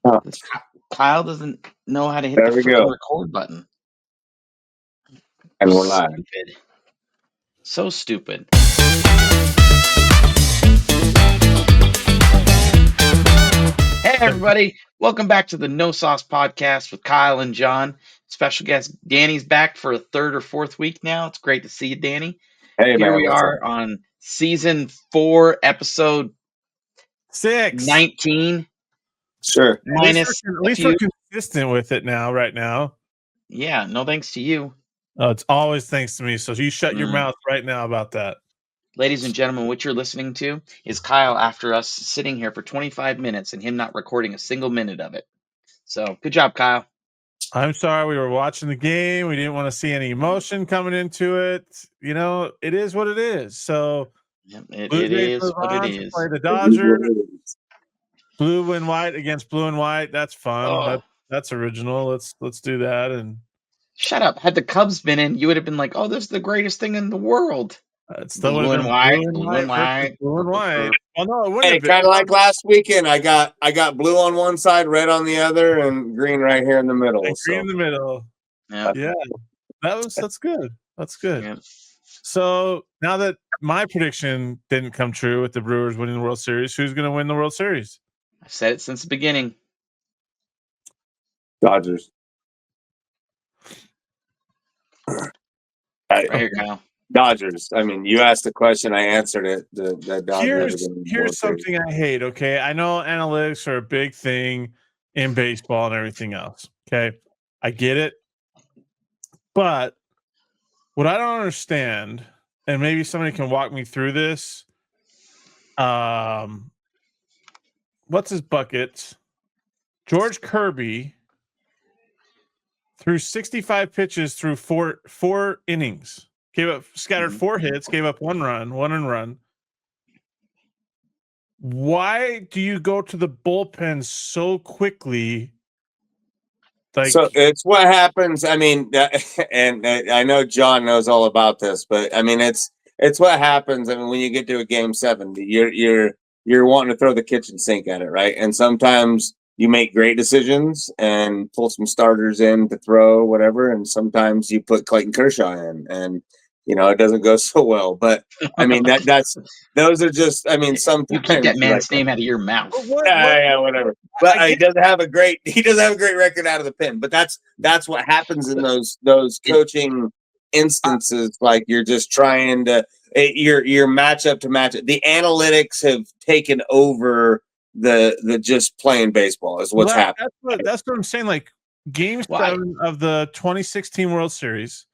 Huh. Kyle doesn't know how to hit There the we freaking go. record button. And we're live. Stupid. So stupid. Hey, everybody. Welcome back to the No Sauce Podcast with Kyle and John. Special guest Danny's back for a third or fourth week now. It's great to see you, Danny. Hey, Here man, we what's are up? on season 4, episode 6. 19. Sure. Minus At a least few. we're consistent with it right now. Yeah, no thanks to you. Oh, it's always thanks to me. So you shut your mouth right now about that. Ladies and gentlemen, what you're listening to is Kyle after us sitting here for 25 minutes and him not recording a single minute of it. So good job, Kyle. I'm sorry. We were watching the game. We didn't want to see any emotion coming into it. You know, it is what it is. So It Blue Jays is move what it on to is. play the Dodgers. Blue and white against blue and white. That's fun. Oh. That's original. Let's do that. And shut up. Had the Cubs been in, you would have been like, "Oh, this is the greatest thing in the world." it still Blue would have and been white, blue and white. Oh no, it wouldn't Hey, have been. kind of like last weekend. I got blue on one side, red on the other, and green right here in the middle. And green in the middle. Yeah. That's good. That's good. Yeah. So now that my prediction didn't come true with the Brewers winning the World Series, who's going to win the World Series? I've said it since the beginning. Dodgers. Right here, Kyle. Dodgers. I mean, you asked the question, I answered it. The Dodgers. Here's something I hate. Okay, I know analytics are a big thing in baseball and everything else. Okay, I get it, but what I don't understand, and maybe somebody can walk me through this. What's his bucket? George Kirby threw 65 pitches through four innings. Scattered 4 hits, gave up 1 run. Why do you go to the bullpen so quickly? So it's what happens. I mean, and I know John knows all about this, but I mean, it's what happens. I mean, when you get to a game 7, you're wanting to throw the kitchen sink at it, right? And sometimes you make great decisions and pull some starters in to throw whatever, and sometimes you put Clayton Kershaw in, and you know it doesn't go so well. But I mean, those are just. I mean, sometimes you keep that man's name out of your mouth. Yeah, whatever. But he doesn't have a great record out of the pen. But that's what happens in those coaching instances. Like you're just trying to your matchup to match it. The analytics have taken over the just playing baseball is what's happening. That's what I'm saying. Like game 7 of the 2016 World Series,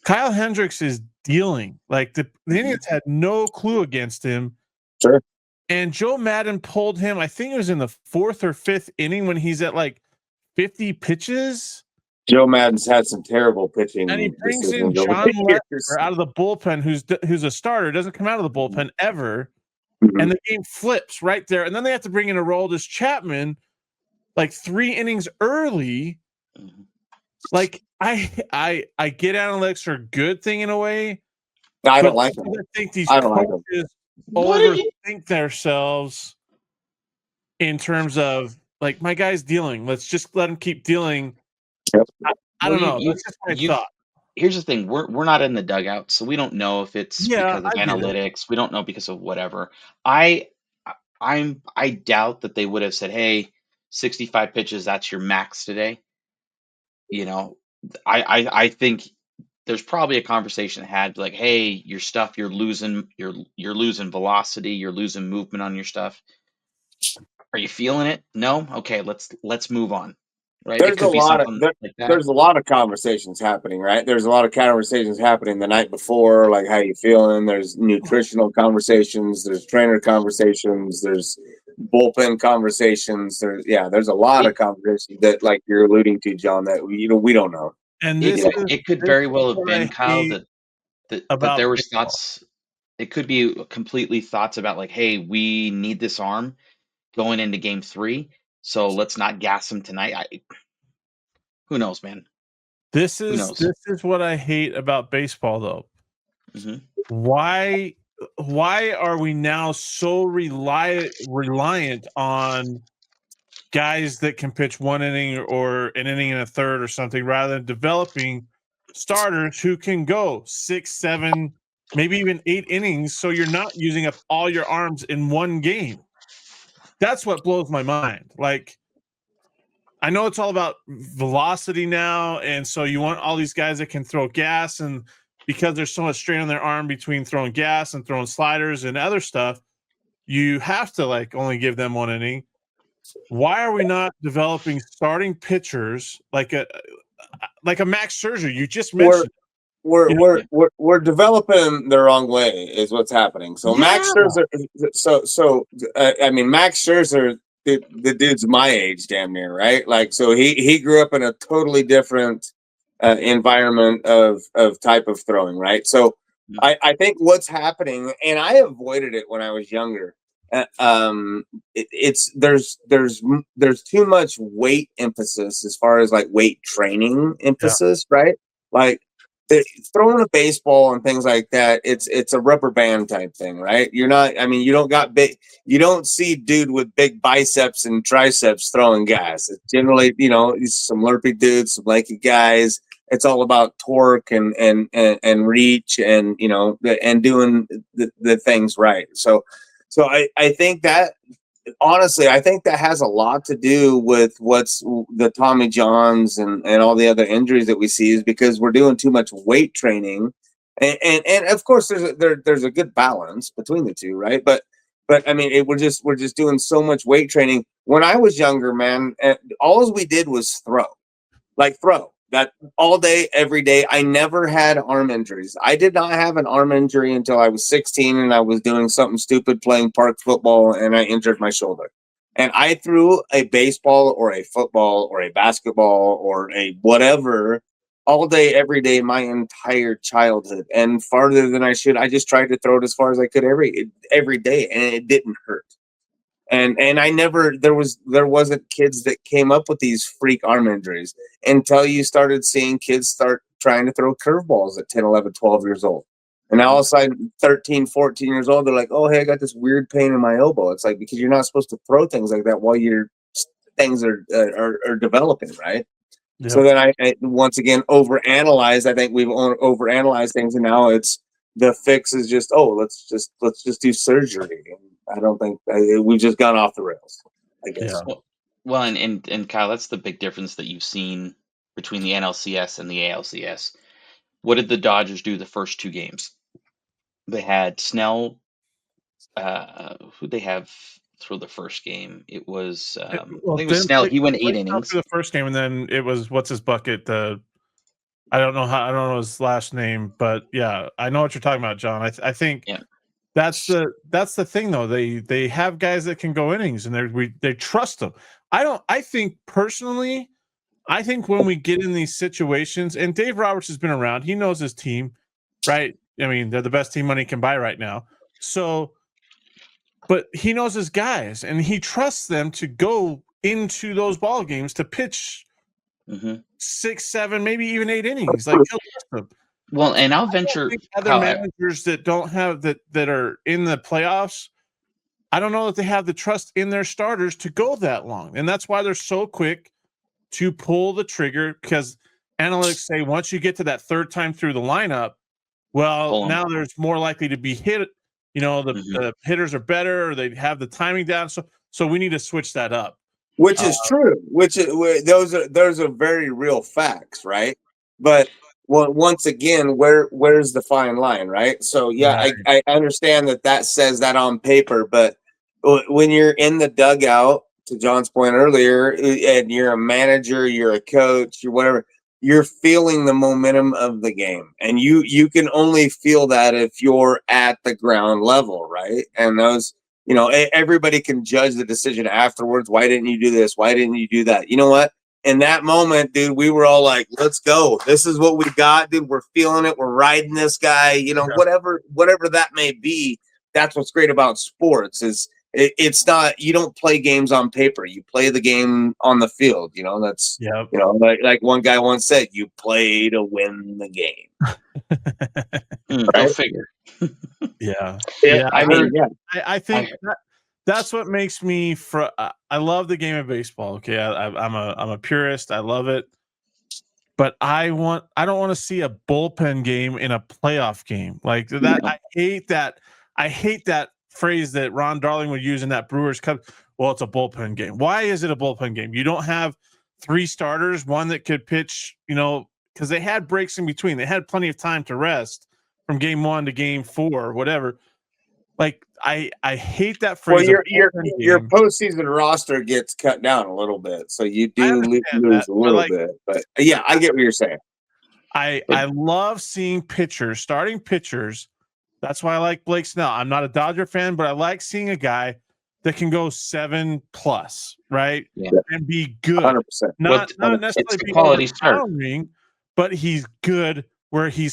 Kyle Hendricks is dealing. Like the Indians had no clue against him. Sure. And Joe Madden pulled him, I think it was in the 4th or 5th inning when he's at like 50 pitches. Joe Madden's had some terrible pitching. And he brings in John Lester out of the bullpen, who's a starter, doesn't come out of the bullpen ever. Mm-hmm. And the game flips right there. And then they have to bring in Aroldis Chapman like 3 innings early. Like I get analytics are a good thing in a way. I don't like them. I think these coaches overthink themselves in terms of like my guy's dealing. Let's just let him keep dealing. Yep. I don't know. That's just my thought. Here's the thing: we're not in the dugout, so we don't know if it's because of analytics. We don't know because of whatever. I doubt that they would have said, "Hey, 65 pitches, that's your max today." You know, I think there's probably a conversation had like, "Hey, your stuff, you're losing velocity, you're losing movement on your stuff. Are you feeling it? No? Okay, let's move on." Right? There's a lot of conversations happening, right? There's a lot of conversations happening the night before, like how you feeling. There's nutritional conversations. There's trainer conversations. There's bullpen conversations. There's a lot of conversations that, like you're alluding to, John, that we don't know. And it could very well have been, Kyle, that there was thoughts. It could be completely thoughts about like, hey, we need this arm going into game 3, so let's not gas him tonight. Who knows, man? This is what I hate about baseball, though. Mm-hmm. Why are we now so reliant on guys that can pitch 1 inning or an inning and a third or something, rather than developing starters who can go 6, 7, maybe even 8 innings. So you're not using up all your arms in one game. That's what blows my mind. Like, I know it's all about velocity now, and so you want all these guys that can throw gas, and because there's so much strain on their arm between throwing gas and throwing sliders and other stuff, you have to like only give them 1 inning. Why are we not developing starting pitchers like a Max Scherzer? You just mentioned. We're developing the wrong way is what's happening. So Max Scherzer, I mean Max Scherzer, the dude's my age, damn near, right? Like, so he grew up in a totally different environment of type of throwing, right? So I think what's happening, and I avoided it when I was younger. There's too much weight emphasis as far as like weight training emphasis, right? Like throwing a baseball and things like that, it's a rubber band type thing, right? You're not, I mean, you don't see dude with big biceps and triceps throwing gas. It's generally, some lurpy dudes, some lanky guys. It's all about torque and reach and, and doing the things right. So I think that, honestly, I think that has a lot to do with what's the Tommy Johns and all the other injuries that we see, is because we're doing too much weight training, and of course there's a good balance between the two, right? But I mean, we're just doing so much weight training. When I was younger, man, all we did was throw that all day, every day. I never had arm injuries. I did not have an arm injury until I was 16 and I was doing something stupid playing park football and I injured my shoulder. And I threw a baseball or a football or a basketball or a whatever all day, every day, my entire childhood, and farther than I should. I just tried to throw it as far as I could every day, and it didn't hurt. And I never, there wasn't kids that came up with these freak arm injuries until you started seeing kids start trying to throw curveballs at 10, 11, 12 years old. And now all of a sudden, 13, 14 years old, they're like, oh, hey, I got this weird pain in my elbow. It's like, because you're not supposed to throw things like that while your things are developing, right? Yep. So then I once again overanalyze. I think we've overanalyzed things, and now it's the fix is just, let's just do surgery. I don't think we've just gone off the rails, I guess. Yeah. Well, and Kyle, that's the big difference that you've seen between the NLCS and the ALCS. What did the Dodgers do the first 2 games? They had Snell. Who they have through the first game? It was I think it was Snell. He went 8 innings for the first game, and then it was what's his bucket. I don't know his last name, but yeah, I know what you're talking about, John. I think. Yeah. That's the thing, though. They have guys that can go innings, and they trust them. I think personally, I think when we get in these situations, and Dave Roberts has been around, he knows his team, right? I mean, they're the best team money can buy right now. So, but he knows his guys, and he trusts them to go into those ball games to pitch 6, 7, maybe even 8 innings. Like, he'll trust them. Well, and I'll venture other managers that don't have that are in the playoffs. I don't know that they have the trust in their starters to go that long, and that's why they're so quick to pull the trigger, because analytics say once you get to that third time through the lineup, well, now there's more likely to be hit. The hitters are better, or they have the timing down. So we need to switch that up. Which is true. Those are very real facts, right? But once again, where's the fine line, right? So yeah, I understand that says that on paper, but when you're in the dugout, to John's point earlier, and you're a manager, you're a coach, you're whatever, you're feeling the momentum of the game, and you can only feel that if you're at the ground level, right? And those, everybody can judge the decision afterwards. Why didn't you do this? Why didn't you do that? You know what? In that moment, dude, we were all like, let's go. This is what we got, dude. We're feeling it. We're riding this guy, whatever that may be. That's what's great about sports is it's not, you don't play games on paper. You play the game on the field. That's, like one guy once said, you play to win the game. Right? Go figure. Yeah. I think that's what makes me. I love the game of baseball. Okay, I'm a purist. I love it, but I don't want to see a bullpen game in a playoff game like that. I hate that. I hate that phrase that Ron Darling would use in that Brewers Cup. Well, it's a bullpen game. Why is it a bullpen game? You don't have 3 starters, one that could pitch. Because they had breaks in between. They had plenty of time to rest from game 1 to game 4, whatever. Like I hate that phrase. Well, your postseason roster gets cut down a little bit, so you do lose a little bit. But yeah, I get what you're saying. I love seeing starting pitchers. That's why I like Blake Snell. I'm not a Dodger fan, but I like seeing a guy that can go 7+, right? Yeah. And be good. 100%. Not necessarily be quality overpowering, but he's good where he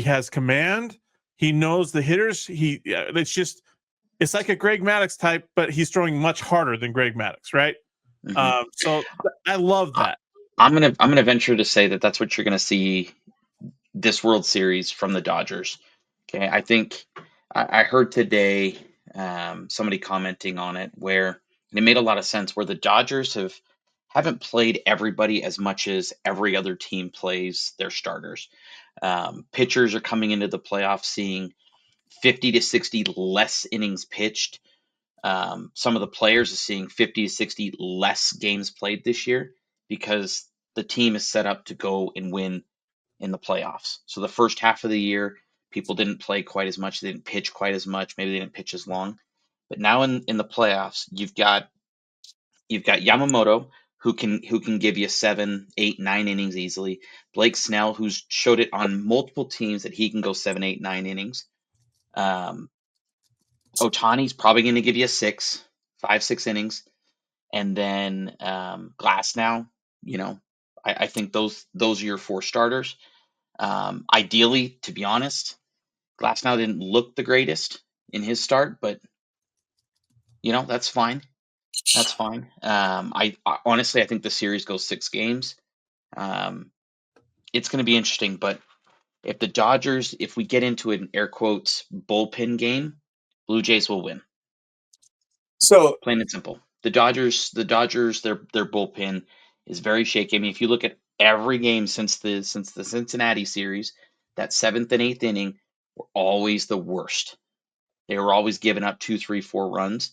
has command. He knows the hitters. It's like a Greg Maddux type, but he's throwing much harder than Greg Maddux, right? Mm-hmm. So I love that. I'm gonna venture to say that that's what you're gonna see this World Series from the Dodgers. Okay, I think I heard today somebody commenting on it where it made a lot of sense where the Dodgers haven't played everybody as much as every other team plays their starters. Pitchers are coming into the playoffs seeing 50 to 60 less innings pitched. Some of the players are seeing 50 to 60 less games played this year because the team is set up to go and win in the playoffs. So the first half of the year, people didn't play quite as much. They didn't pitch quite as much. Maybe they didn't pitch as long. But now in the playoffs, you've got Yamamoto who can give you 7, 8, 9 innings easily. Blake Snell, who's showed it on multiple teams that he can go 7, 8, 9 innings. Ohtani's probably going to give you 5, 6 innings. And then Glass now, I think those are your 4 starters. Ideally, to be honest, Glasnow didn't look the greatest in his start, but that's fine. That's fine. I honestly, I think the series goes 6 games. It's going to be interesting, but if we get into an air quotes bullpen game, Blue Jays will win. So plain and simple. The Dodgers, their bullpen is very shaky. I mean, if you look at every game since the Cincinnati series, that 7th and 8th inning were always the worst. They were always giving up 2, 3, 4 runs.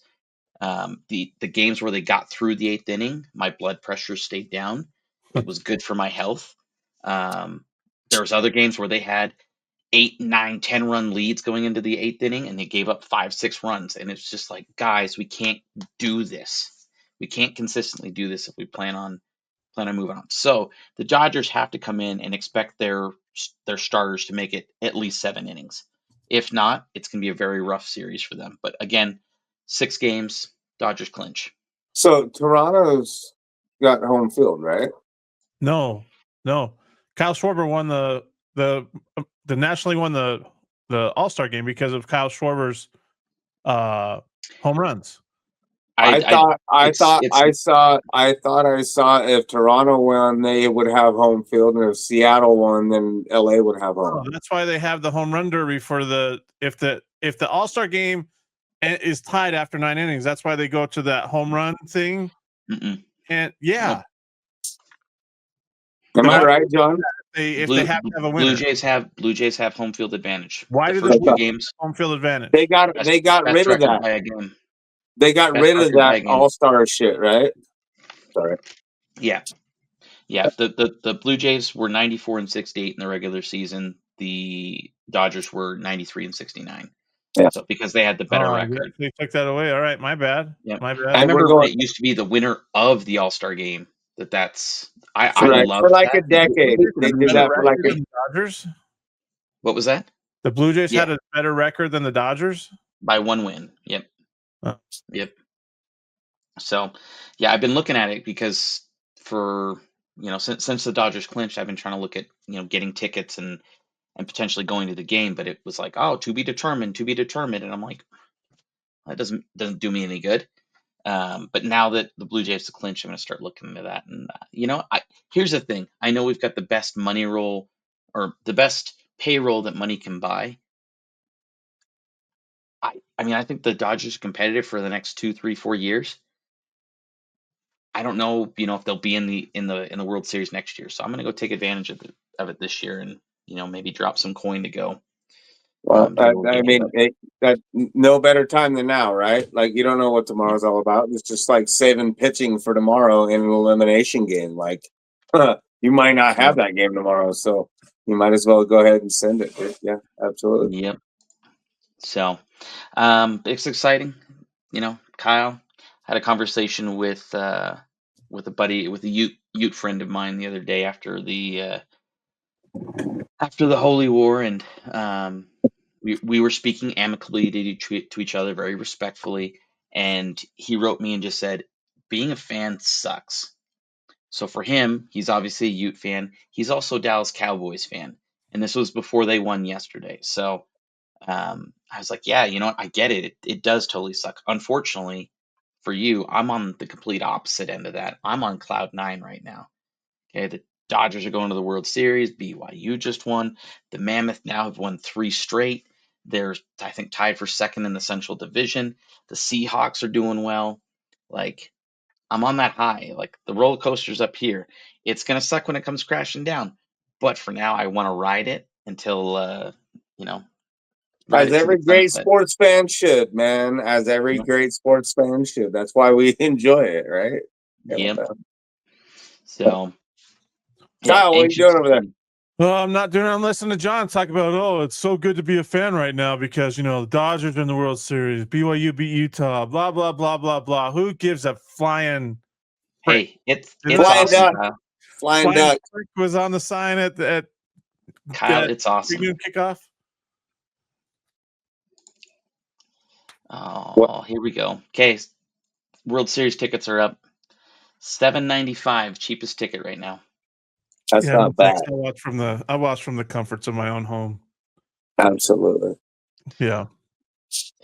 The games where they got through the 8th inning, my blood pressure stayed down. It was good for my health. There was other games where they had 8, 9, 10 run leads going into the 8th inning, and they gave up 5, 6 runs. And it's just like, guys, we can't do this. We can't consistently do this if we plan on moving on. So the Dodgers have to come in and expect their starters to make it at least 7 innings. If not, it's going to be a very rough series for them. But again, 6 games, Dodgers clinch. So Toronto's got home field, right? No. Kyle Schwarber won the National League won the All-Star game because of Kyle Schwarber's home runs. I thought I saw if Toronto won, they would have home field, and if Seattle won, then LA would have home. That's why they have the home run derby for if the All-Star game is tied after 9 innings. That's why they go to that home run thing. Mm-mm. And yeah. Am I right, John? If they have to have a winner, Blue Jays have home field advantage. Why do the Blue games home field advantage? They got rid of that. They got rid of that all-star shit, right? Sorry. Yeah. The Blue Jays were 94 and 68 in the regular season. The Dodgers were 93 and 69. Yeah. So because they had the better record, they took that away. All right, my bad. Yeah, my bad. I remember when it used to be the winner of the All-Star game. I love for like a decade. They did that for like the Dodgers. What was that? The Blue Jays had a better record than the Dodgers by 1 win. Yep. Oh. Yep. So, yeah, I've been looking at it because for since the Dodgers clinched, I've been trying to look at getting tickets and potentially going to the game, but it was like, oh, to be determined, and I'm like, that doesn't do me any good. But now that the Blue Jays have clinched, I'm going to start looking into that. And here's the thing: I know we've got the best money roll or the best payroll that money can buy. I I mean, I think the Dodgers are competitive for the next 2, 3, 4 years. I don't know, if they'll be in the World Series next year. So I'm gonna go take advantage of it this year, and maybe drop some coin to go. Well, Game, no better time than now, right? Like, you don't know what tomorrow's all about. It's just like saving pitching for tomorrow in an elimination game. Like, you might not have that game tomorrow, so you might as well go ahead and send it, dude. Yeah, absolutely. Yep. So, it's exciting. Kyle had a conversation with a buddy, with a Ute friend of mine the other day after the Holy War, and we were speaking amicably to each other, very respectfully. And he wrote me and just said, being a fan sucks. So for him, he's obviously a Ute fan. He's also a Dallas Cowboys fan. And this was before they won yesterday. So I was like, yeah, you know what? I get it. It does totally suck. Unfortunately for you, I'm on the complete opposite end of that. I'm on cloud 9 right now. Okay, the Dodgers are going to the World Series. BYU just won. The Mammoth now have won 3 straight. They're, I think, tied for second in the Central Division. The Seahawks are doing well. Like, I'm on that high. Like, the roller coaster's up here. It's gonna suck when it comes crashing down, but for now, I want to ride it until ride As it to the every great sunset. sports fan should, man. As every great sports fan should. That's why we enjoy it, right? Yep. So, Kyle, what are you doing over there? Well, I'm not doing it. I'm listening to John talk about, it's so good to be a fan right now because, the Dodgers are in the World Series. BYU beat Utah, blah, blah, blah, blah, blah. Who gives a flying frick? Hey, it's Flying awesome. duck. Flying duck was on the sign at Kyle, it's awesome. Kickoff. Oh, here we go. Okay, World Series tickets are up. $7.95, cheapest ticket right now. That's not bad. I watch from the comforts of my own home. Absolutely. Yeah.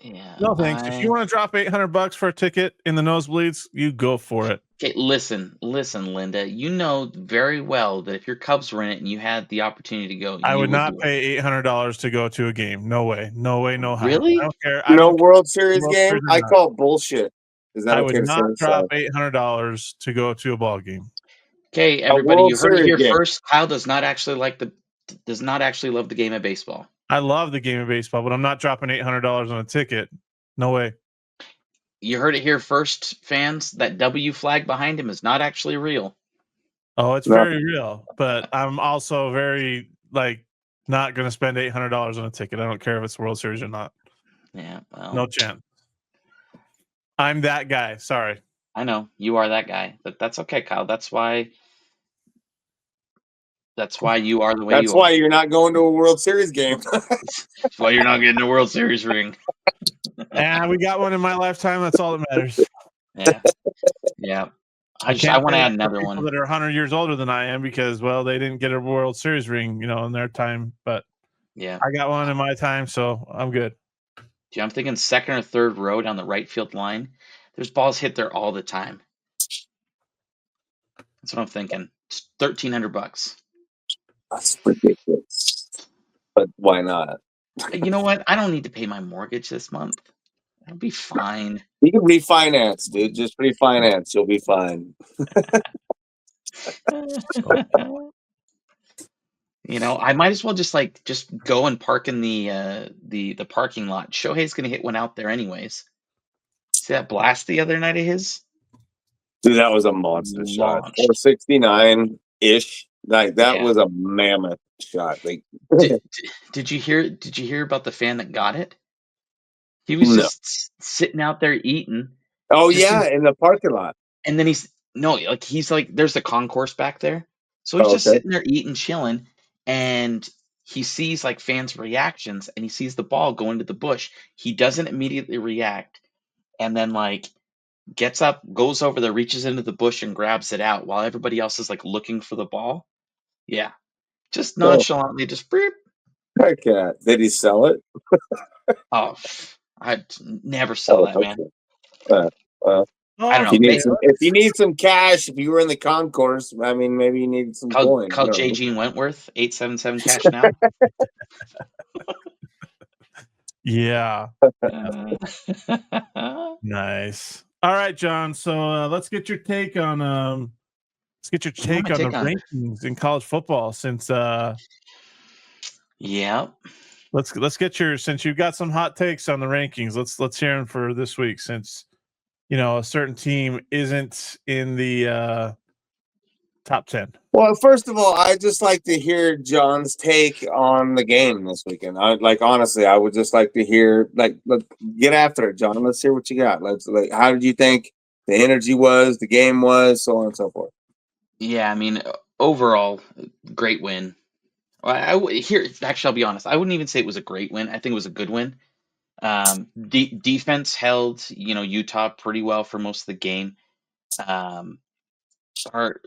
Yeah. No thanks. If you want to drop $800 for a ticket in the nosebleeds, you go for it. Okay, listen, Linda. You know very well that if your Cubs were in it and you had the opportunity to go, I would not pay $800 to go to a game. No way. No way. No how. Really? I don't care. No World Series game. I call bullshit. Is that I okay would to not say? drop $800 to go to a ball game. Okay, everybody, you heard it here first. Kyle does not actually love the game of baseball. I love the game of baseball, but I'm not dropping $800 on a ticket. No way. You heard it here first, fans. That W flag behind him is not actually real. Oh, it's very real, but I'm also very not going to spend $800 on a ticket. I don't care if it's World Series or not. Yeah, well, no chance. I'm that guy. Sorry. I know you are that guy, but that's okay, Kyle. That's why you are the way you are. That's why you're not going to a World Series game. That's why you're not getting a World Series ring. We got one in my lifetime. That's all that matters. Yeah. I want to add another one. That are 100 years older than I am because, they didn't get a World Series ring, in their time. But yeah, I got one in my time, so I'm good. Dude, I'm thinking second or third row down the right field line. There's balls hit there all the time. That's what I'm thinking. It's $1,300. That's ridiculous. But why not? You know what? I don't need to pay my mortgage this month. I'll be fine. You can refinance, dude. Just refinance. You'll be fine. I might as well just go and park in the parking lot. Shohei's gonna hit one out there anyways. See that blast the other night of his? Dude, that was a monster shot. 469-ish. That was a mammoth shot. Did you hear about the fan that got it? He was just sitting out there eating. Oh yeah, in the parking lot. And then he's there's the concourse back there. So he's just sitting there eating, chilling, and he sees fans' reactions, and he sees the ball go into the bush. He doesn't immediately react, and then gets up, goes over there, reaches into the bush and grabs it out while everybody else is looking for the ball. Yeah. Just nonchalantly, just beep. Heck yeah. Did he sell it? Oh, I'd never sell that, man. I don't know. If you need some cash, if you were in the concourse, I mean, maybe you need some coin. Call J. Gene Wentworth, 877 cash now. Yeah. Nice. All right, John. So let's get your take on the rankings in college football since yeah. Let's get since you've got some hot takes on the rankings. Let's hear them for this week since a certain team isn't in the top 10. Well, first of all, I just like to hear John's take on the game this weekend. Honestly, I would just like to hear let's get after it, John. Let's hear what you got. How did you think the energy was, the game was, so on and so forth. Yeah, I mean, overall, great win. Actually, I'll be honest. I wouldn't even say it was a great win. I think it was a good win. Defense held, Utah pretty well for most of the game. Our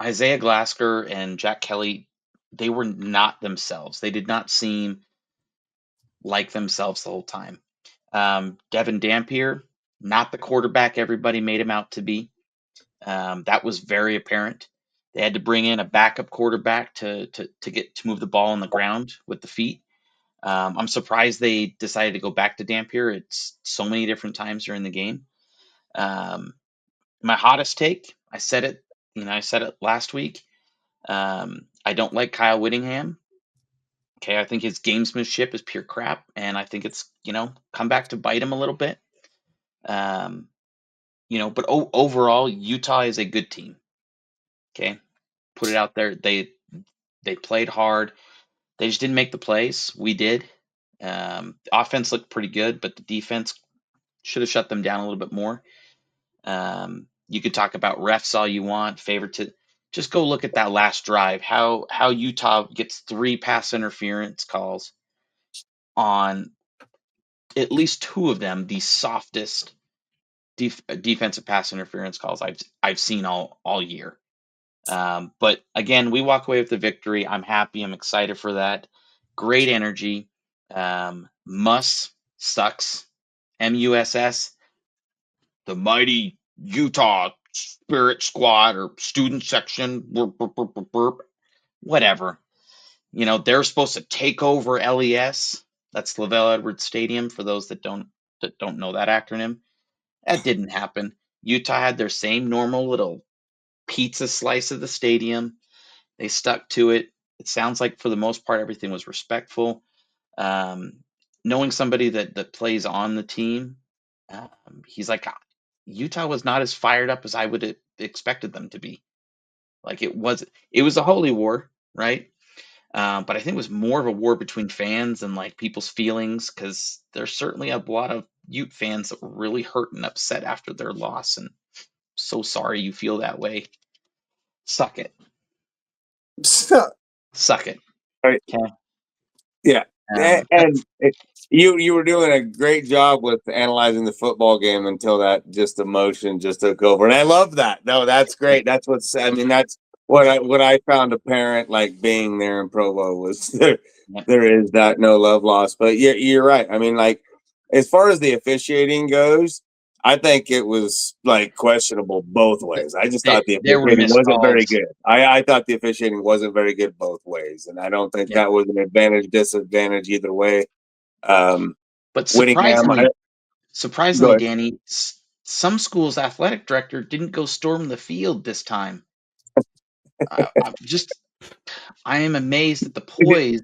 Isaiah Glasker and Jack Kelly, they were not themselves. They did not seem like themselves the whole time. Devin Dampier, not the quarterback everybody made him out to be. That was very apparent. They had to bring in a backup quarterback to move the ball on the ground with the feet. I'm surprised they decided to go back to Dampier. It's so many different times during the game. My hottest take, I said it. I said it last week. I don't like Kyle Whittingham. Okay, I think his gamesmanship is pure crap, and I think it's come back to bite him a little bit. But overall, Utah is a good team. Okay, put it out there. They played hard. They just didn't make the plays. We did. The offense looked pretty good, but the defense should have shut them down a little bit more. You could talk about refs all you want, just go look at that last drive. How Utah gets 3 pass interference calls on at least 2 of them, the softest defensive pass interference calls I've seen all year. But again, we walk away with the victory. I'm happy. I'm excited for that. Great energy. Muss sucks. MUSS, the mighty Utah Spirit Squad or student section, whatever. They're supposed to take over LES. That's Lavelle Edwards Stadium for those that don't know that acronym. That didn't happen. Utah had their same normal little pizza slice of the stadium. They stuck to it. It sounds like for the most part everything was respectful. Knowing somebody that plays on the team, he's like, Utah was not as fired up as I would have expected them to be. Like it was a holy war, right? But I think it was more of a war between fans and like people's feelings, because there's certainly a lot of Ute fans that were really hurt and upset after their loss, and so sorry you feel that way. Suck it. Suck it. Right. Okay. Yeah. And you were doing a great job with analyzing the football game until that just emotion just took over. And I love that. No, that's great. That's that's what I found apparent, like being there in Provo, was there is that no love lost. But you're right. I mean, like, as far as the officiating goes, I think it was like questionable both ways. I just thought the officiating wasn't very good. I thought the officiating wasn't very good both ways, and I don't think that was an advantage, disadvantage either way. But surprisingly, Danny, some schools' athletic director didn't go storm the field this time. I am amazed at the poise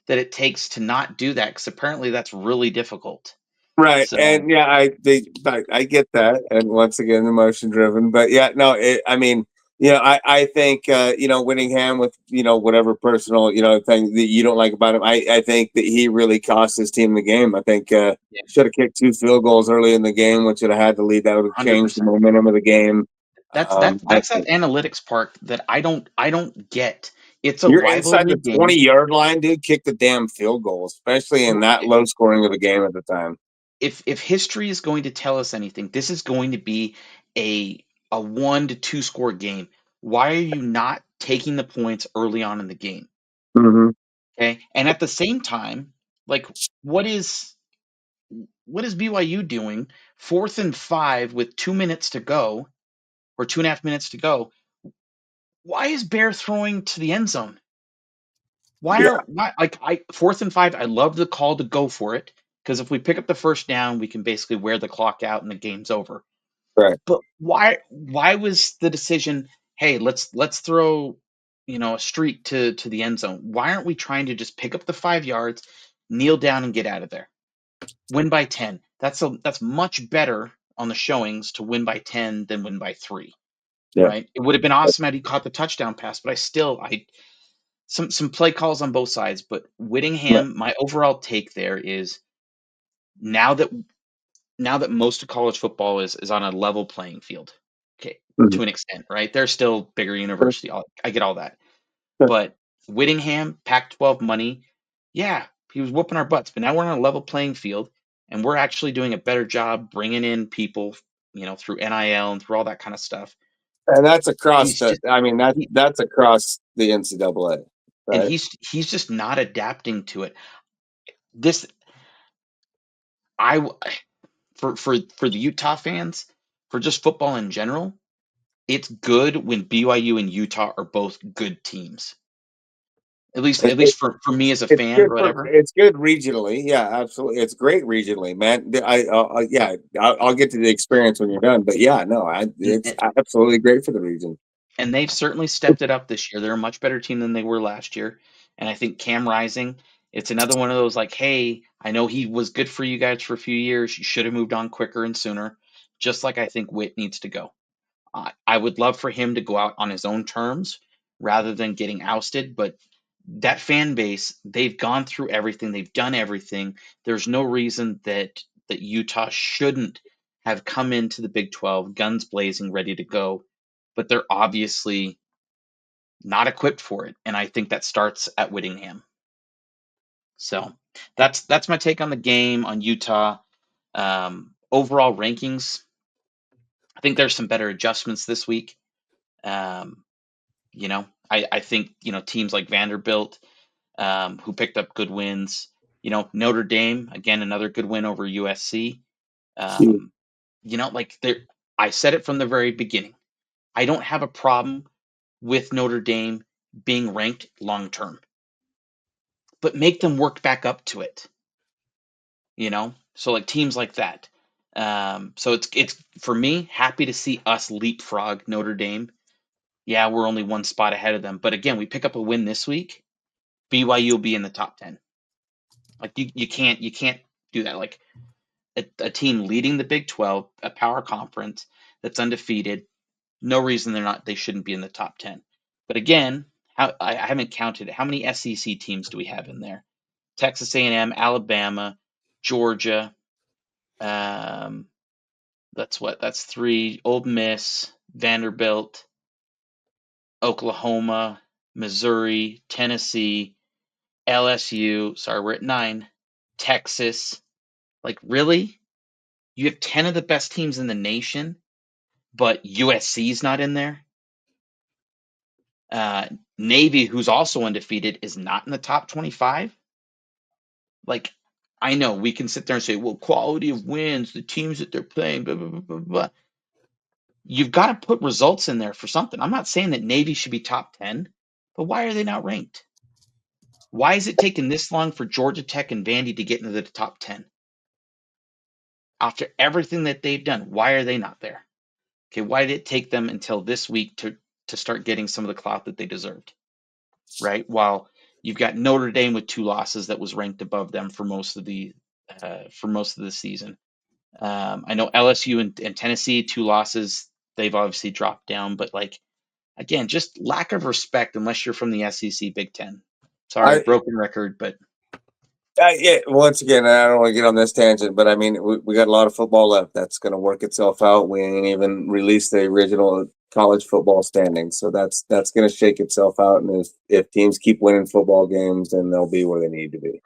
that it takes to not do that, because apparently that's really difficult. Right. So, and yeah, I get that. And once again, emotion driven. But yeah, no, I mean, I think, Whittingham with, whatever personal, thing that you don't like about him, I think that he really cost his team the game. I think should have kicked 2 field goals early in the game, which would have had to lead. That would have changed 100%. The momentum of the game. That's that analytics part that I don't get. It's a You're inside the 20-yard line, dude. Kick the damn field goal, especially in that low scoring of a game at the time. If history is going to tell us anything, this is going to be a 1 to 2 score game. Why are you not taking the points early on in the game? Mm-hmm. Okay, and at the same time, like, what is BYU doing? 4th and 5 with 2 minutes to go, or 2.5 minutes to go. Why is Bear throwing to the end zone? Why like 4th and 5? I love the call to go for it because if we pick up the first down, we can basically wear the clock out and the game's over. Right. But why was the decision, hey, let's throw, a streak to the end zone? Why aren't we trying to just pick up the 5 yards, kneel down and get out of there? Win by 10. That's much better on the showings to win by 10 than win by 3. Yeah. Right? It would have been awesome had he caught the touchdown pass, but I some play calls on both sides, but Whittingham, my overall take there is now that most of college football is on a level playing field, okay, to an extent, right? They're still bigger university. I get all that, but Whittingham, Pac-12 money, yeah, he was whooping our butts, but now we're on a level playing field, and we're actually doing a better job bringing in people, through NIL and through all that kind of stuff. And that's across He's just, that's across the NCAA, right? and he's just not adapting to it. This I for the Utah fans, for just football in general, it's good when BYU and Utah are both good teams. At least for me as a fan or whatever. It's good regionally, yeah, absolutely. It's great regionally, man. I'll get to the experience when you're done, but yeah, no, it's absolutely great for the region. And they've certainly stepped it up this year. They're a much better team than they were last year. And I think Cam Rising, it's another one of those like, hey, I know he was good for you guys for a few years. You should have moved on quicker and sooner. Just like I think Witt needs to go. I would love for him to go out on his own terms rather than getting ousted, but that fan base, they've gone through everything, they've done everything. There's no reason that Utah shouldn't have come into the Big 12 guns blazing, ready to go, but they're obviously not equipped for it, and I think that starts at Whittingham. So that's my take on the game, on Utah. Overall rankings, I think there's some better adjustments this week. I think, teams like Vanderbilt, who picked up good wins, Notre Dame, again, another good win over USC. I said it from the very beginning. I don't have a problem with Notre Dame being ranked long term, but make them work back up to it. So like teams like that. So it's for me, happy to see us leapfrog Notre Dame. Yeah, we're only one spot ahead of them, but again, we pick up a win this week, BYU will be in the top 10. Like you can't do that. Like a team leading the Big 12, a power conference that's undefeated, no reason they shouldn't be in the top 10. But again, I haven't counted it. How many SEC teams do we have in there? Texas A&M, Alabama, Georgia. That's 3. Ole Miss, Vanderbilt, Oklahoma, Missouri, Tennessee, LSU. Sorry, we're at 9. Texas. Like, really? You have 10 of the best teams in the nation, but USC's not in there? Navy, who's also undefeated, is not in the top 25? Like, I know we can sit there and say, well, quality of wins, the teams that they're playing, blah, blah, blah, blah, blah. You've got to put results in there for something. I'm not saying that Navy should be top 10, but why are they not ranked? Why is it taking this long for Georgia Tech and Vandy to get into the top 10? After everything that they've done, why are they not there? Okay, why did it take them until this week to start getting some of the clout that they deserved? Right? While you've got Notre Dame with 2 losses that was ranked above them for most of the season. I know LSU and Tennessee, 2 losses. They've obviously dropped down, but like, again, just lack of respect unless you're from the SEC Big 10. Sorry, broken record, but once again, I don't want to get on this tangent, but I mean, we got a lot of football left. That's going to work itself out. We ain't even released the original college football standings, so that's going to shake itself out. And if teams keep winning football games, then they'll be where they need to be.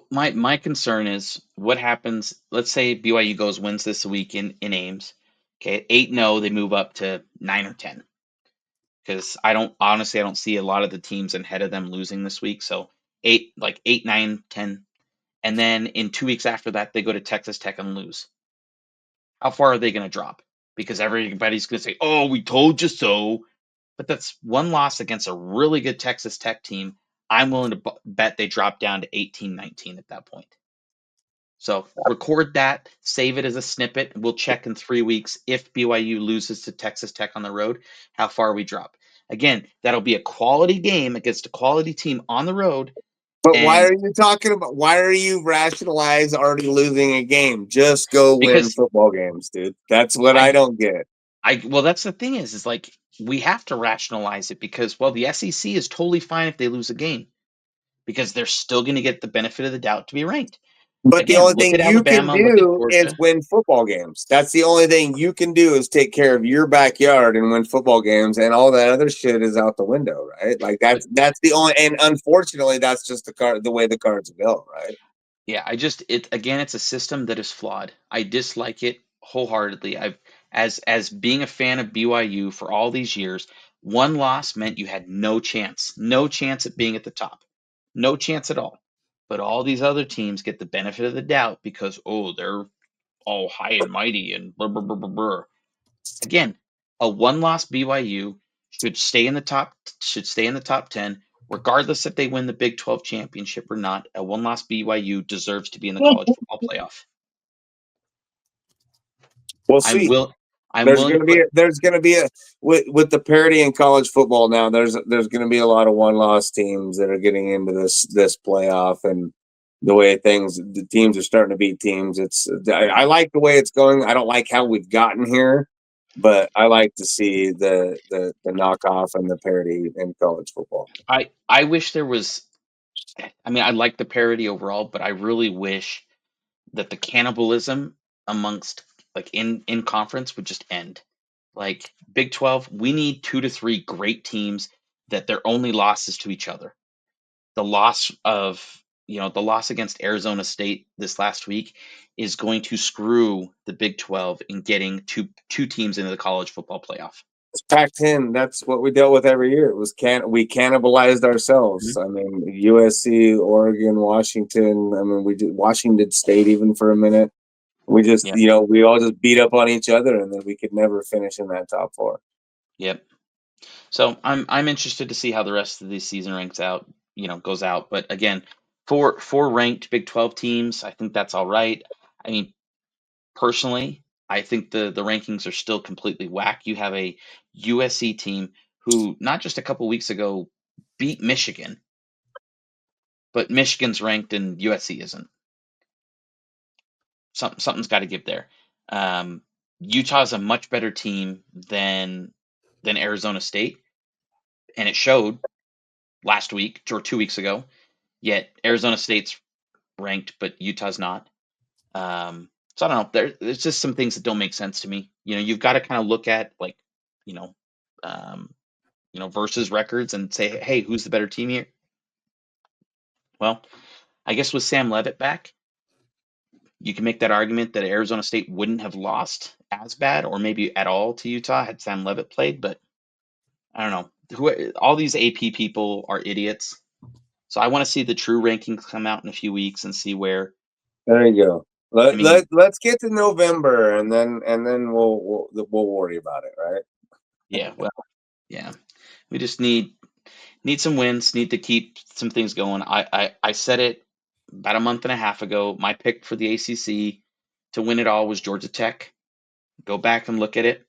My concern is what happens. Let's say BYU wins this week in Ames. Okay, 8-0, they move up to 9 or 10. Because I don't see a lot of the teams ahead of them losing this week. So 8, 9, 10. And then in 2 weeks after that, they go to Texas Tech and lose. How far are they going to drop? Because everybody's going to say, oh, we told you so. But that's one loss against a really good Texas Tech team. I'm willing to bet they drop down to 18-19 at that point. So record that, save it as a snippet. We'll check in 3 weeks if BYU loses to Texas Tech on the road, how far we drop. Again, that'll be a quality game against a quality team on the road. But why are you talking about? Why are you rationalize already losing a game? Just go win football games, dude. That's what I don't get. Well, that's the thing is like we have to rationalize it because the SEC is totally fine if they lose a game because they're still going to get the benefit of the doubt to be ranked. But the only thing you can do is win football games. That's the only thing you can do is take care of your backyard and win football games, and all that other shit is out the window, right? Like that's the only. And unfortunately, that's just the way the cards go, right? Yeah, it's a system that is flawed. I dislike it wholeheartedly. As being a fan of BYU for all these years, one loss meant you had no chance at being at the top, no chance at all. But all these other teams get the benefit of the doubt because they're all high and mighty and blah, blah, blah, blah, blah. Again, a one-loss BYU should stay in the top 10, regardless if they win the Big 12 championship or not. A one-loss BYU deserves to be in the college football playoff. We'll see. There's going to be a with the parity in college football now. There's going to be a lot of one-loss teams that are getting into this playoff, and the way the teams are starting to beat teams. I like the way it's going. I don't like how we've gotten here, but I like to see the knockoff and the parity in college football. I wish there was. I mean, I like the parity overall, but I really wish that the cannibalism amongst in conference would just end. Like Big 12, we need 2 to 3 great teams that their only loss is to each other. The loss against Arizona State this last week is going to screw the Big 12 in getting two teams into the college football playoff. It's Pac-10. That's what we dealt with every year. It was we cannibalized ourselves. Mm-hmm. I mean, USC, Oregon, Washington. I mean, we did Washington State even for a minute. We just, we all just beat up on each other, and then we could never finish in that top 4. Yep. So I'm interested to see how the rest of the season goes out. But again, for ranked Big 12 teams, I think that's all right. I mean, personally, I think the rankings are still completely whack. You have a USC team who not just a couple weeks ago beat Michigan, but Michigan's ranked and USC isn't. Something's got to give there. Utah's a much better team than Arizona State, and it showed last week or 2 weeks ago. Yet Arizona State's ranked, but Utah's not. So I don't know. There's just some things that don't make sense to me. You've got to kind of look at versus records and say, hey, who's the better team here? Well, I guess with Sam Leavitt back, you can make that argument that Arizona State wouldn't have lost as bad or maybe at all to Utah had Sam Leavitt played. But I don't know. All these AP people are idiots. So I want to see the true rankings come out in a few weeks and see where. There you go. Let's get to November and then we'll worry about it, right? Yeah. Well, yeah. We just need some wins. Need to keep some things going. I said it about a month and a half ago. My pick for the ACC to win it all was Georgia Tech. Go back and look at it.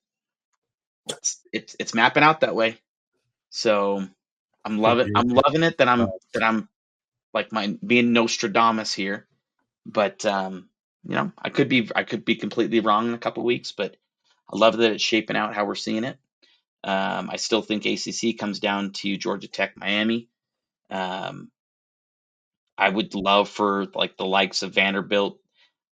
It's mapping out that way. So I'm loving it that I'm like being Nostradamus here. But I could be completely wrong in a couple of weeks, but I love that it's shaping out how we're seeing it. I still think ACC comes down to Georgia Tech, Miami. I would love for the likes of Vanderbilt,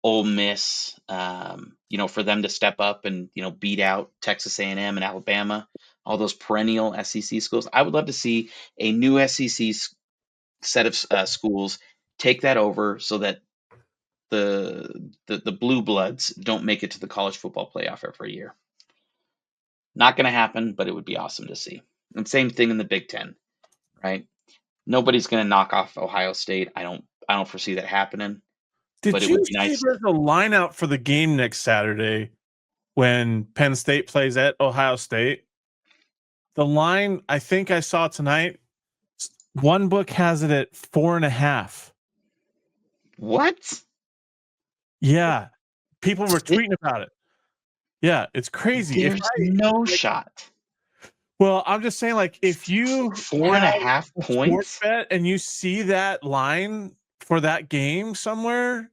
Ole Miss, for them to step up and beat out Texas A&M and Alabama, all those perennial SEC schools. I would love to see a new SEC set of schools take that over so that the blue bloods don't make it to the college football playoff every year. Not going to happen, but it would be awesome to see. And same thing in the Big Ten, right? Nobody's going to knock off Ohio State. I don't foresee that happening. Did you see there's a line out for the game next Saturday when Penn State plays at Ohio State? The line I think I saw tonight One book has it at 4.5. What? Yeah. People were tweeting about it. Yeah, it's crazy. There's no shot. Well, I'm just saying, like, if you 4.5 points bet and you see that line for that game somewhere,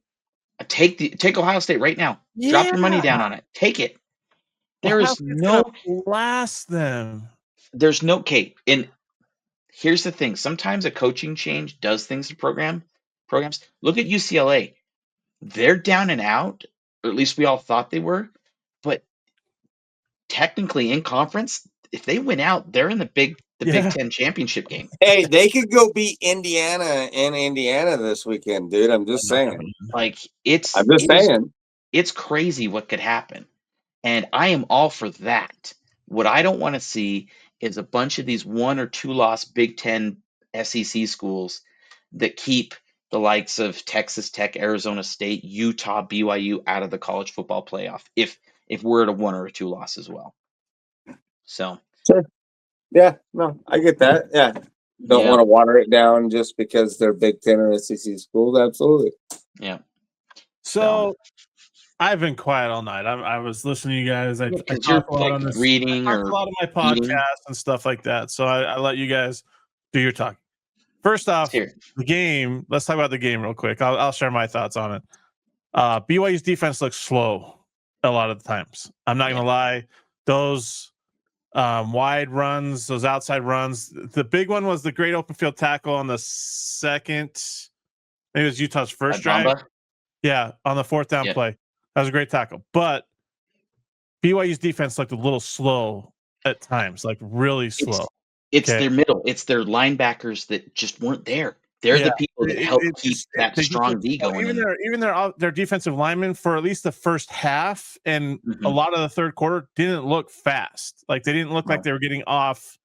take Ohio State right now. Drop your money down on it. Take it. There is no blast them. There's no Kate. And here's the thing: sometimes a coaching change does things to programs. Look at UCLA. They're down and out, or at least we all thought they were. But technically, in conference, if they win out, they're in the Big Ten championship game. Hey, they could go beat Indiana in Indiana this weekend, dude. I'm just saying. Like I'm just saying. It's crazy what could happen, and I am all for that. What I don't want to see is a bunch of these 1 or 2 loss Big Ten SEC schools that keep the likes of Texas Tech, Arizona State, Utah, BYU out of the college football playoff. If we're at a 1 or a 2 loss as well. So sure. Yeah, no, I get that. Yeah. Don't want to water it down just because they're Big Ten or SEC schools. Absolutely. Yeah. So I've been quiet all night. I was listening to you guys. I talk a lot on this, reading or a lot of my podcasts and stuff like that. So I let you guys do your talk. First off, the game. Let's talk about the game real quick. I'll share my thoughts on it. BYU's defense looks slow a lot of the times. I'm not going to lie. Those wide runs, those outside runs. The big one was the great open field tackle on the second. Maybe it was Utah's first drive. Yeah, on the 4th down play. That was a great tackle. But BYU's defense looked a little slow at times, like really slow. It's their middle. It's their linebackers that just weren't there. They're the people that help keep that strong D going. Even their defensive linemen for at least the first half and a lot of the third quarter didn't look fast. Like they didn't look like they were getting off.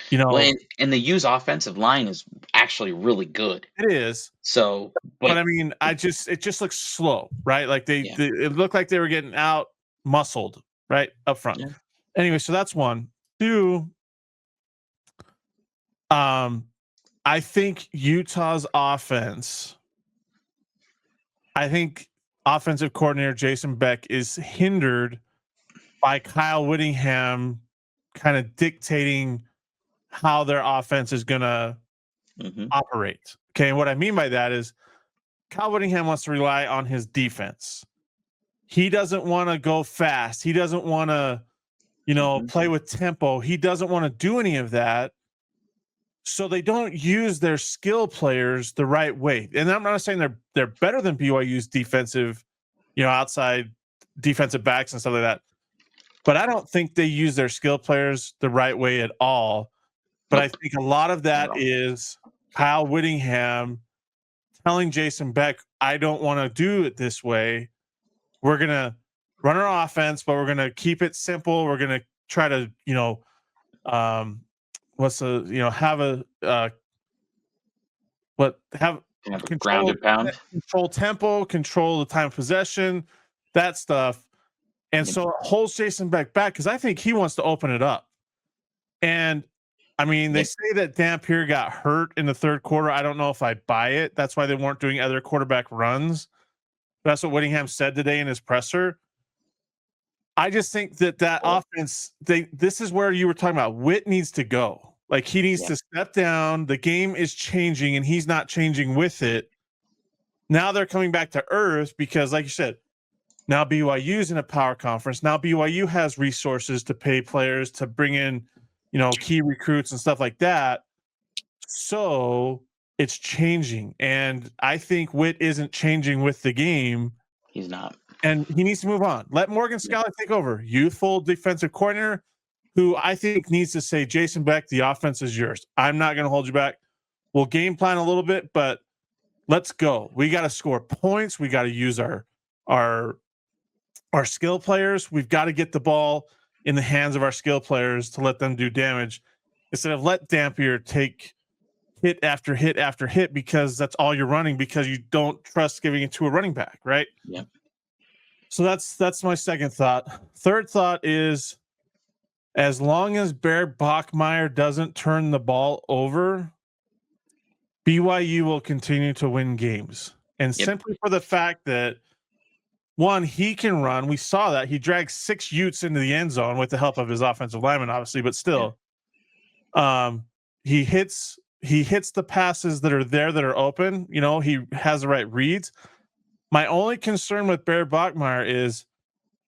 You know, and the U's offensive line is actually really good. It is. So, but I mean, it just looks slow, right? Like it looked like they were getting out muscled right up front. Yeah. Anyway, so that's 1. 2. I think Utah's offense. I think offensive coordinator Jason Beck is hindered by Kyle Whittingham kind of dictating how their offense is going to operate. Okay, and what I mean by that is Kyle Whittingham wants to rely on his defense. He doesn't want to go fast. He doesn't want to, play with tempo. He doesn't want to do any of that. So they don't use their skill players the right way. And I'm not saying they're better than BYU's defensive, outside defensive backs and stuff like that. But I don't think they use their skill players the right way at all. But I think a lot of that is Kyle Whittingham telling Jason Beck, I don't want to do it this way. We're going to run our offense, but we're going to keep it simple. We're going to try to, grounded pound, control tempo, control the time of possession, that stuff. And so it holds Jason Beck back because I think he wants to open it up. And I mean, they say that Dampier got hurt in the third quarter. I don't know if I buy it. That's why they weren't doing other quarterback runs. That's what Whittingham said today in his presser. I just think that offense, this is where you were talking about. Witt needs to go. Like he needs to step down. The game is changing and he's not changing with it. Now they're coming back to earth because, like you said, now BYU's in a power conference. Now BYU has resources to pay players, to bring in, key recruits and stuff like that. So it's changing. And I think Witt isn't changing with the game. He's not. And he needs to move on. Let Morgan Scalley take over. Youthful defensive coordinator who I think needs to say, Jason Beck, the offense is yours. I'm not going to hold you back. We'll game plan a little bit, but let's go. We got to score points. We got to use our skill players. We've got to get the ball in the hands of our skill players to let them do damage instead of let Dampier take hit after hit after hit because that's all you're running because you don't trust giving it to a running back, right? Yep. So that's my second thought. Third thought is as long as Bear Bachmeier doesn't turn the ball over, BYU will continue to win games. And simply for the fact that, one, he can run. We saw that. He dragged 6 Utes into the end zone with the help of his offensive lineman, obviously, but still. He hits the passes that are there that are open. He has the right reads. My only concern with Bear Bachmeier is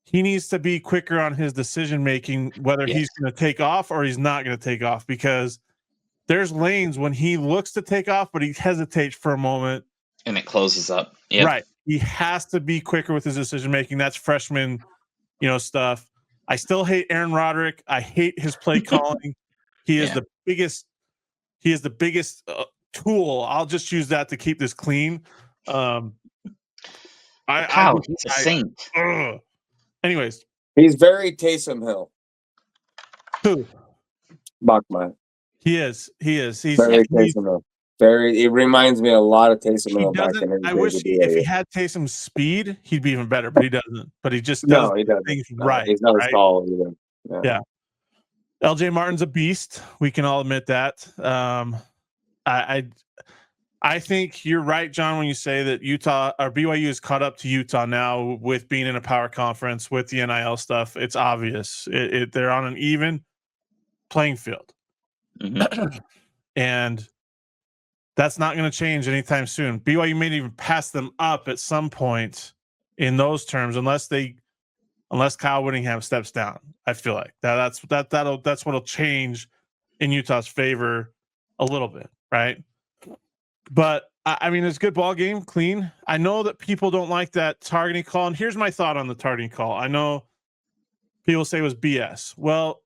he needs to be quicker on his decision making, whether he's going to take off or he's not going to take off, because there's lanes when he looks to take off, but he hesitates for a moment. And it closes up. Yep. Right. He has to be quicker with his decision making. That's freshman, stuff. I still hate Aaron Roderick. I hate his play calling. He is the biggest. He is the biggest tool. I'll just use that to keep this clean. He's a saint. Anyways, he's very Taysom Hill. Who? Bachmeier. He is. He's very Taysom Hill. It reminds me a lot of Taysom Hill back in his day. I wish if he had Taysom's speed, he'd be even better, but he doesn't. But he just does things right. He's not as tall either. Yeah. LJ Martin's a beast. We can all admit that. I think you're right, John, when you say that Utah or BYU is caught up to Utah now with being in a power conference with the NIL stuff. It's obvious. They're on an even playing field. Mm-hmm. And that's not going to change anytime soon. BYU may even pass them up at some point in those terms, unless Kyle Whittingham steps down. I feel like that's what'll change in Utah's favor a little bit, right? But I mean, it's a good ball game, clean. I know that people don't like that targeting call, and here's my thought on the targeting call. I know people say it was BS. Well,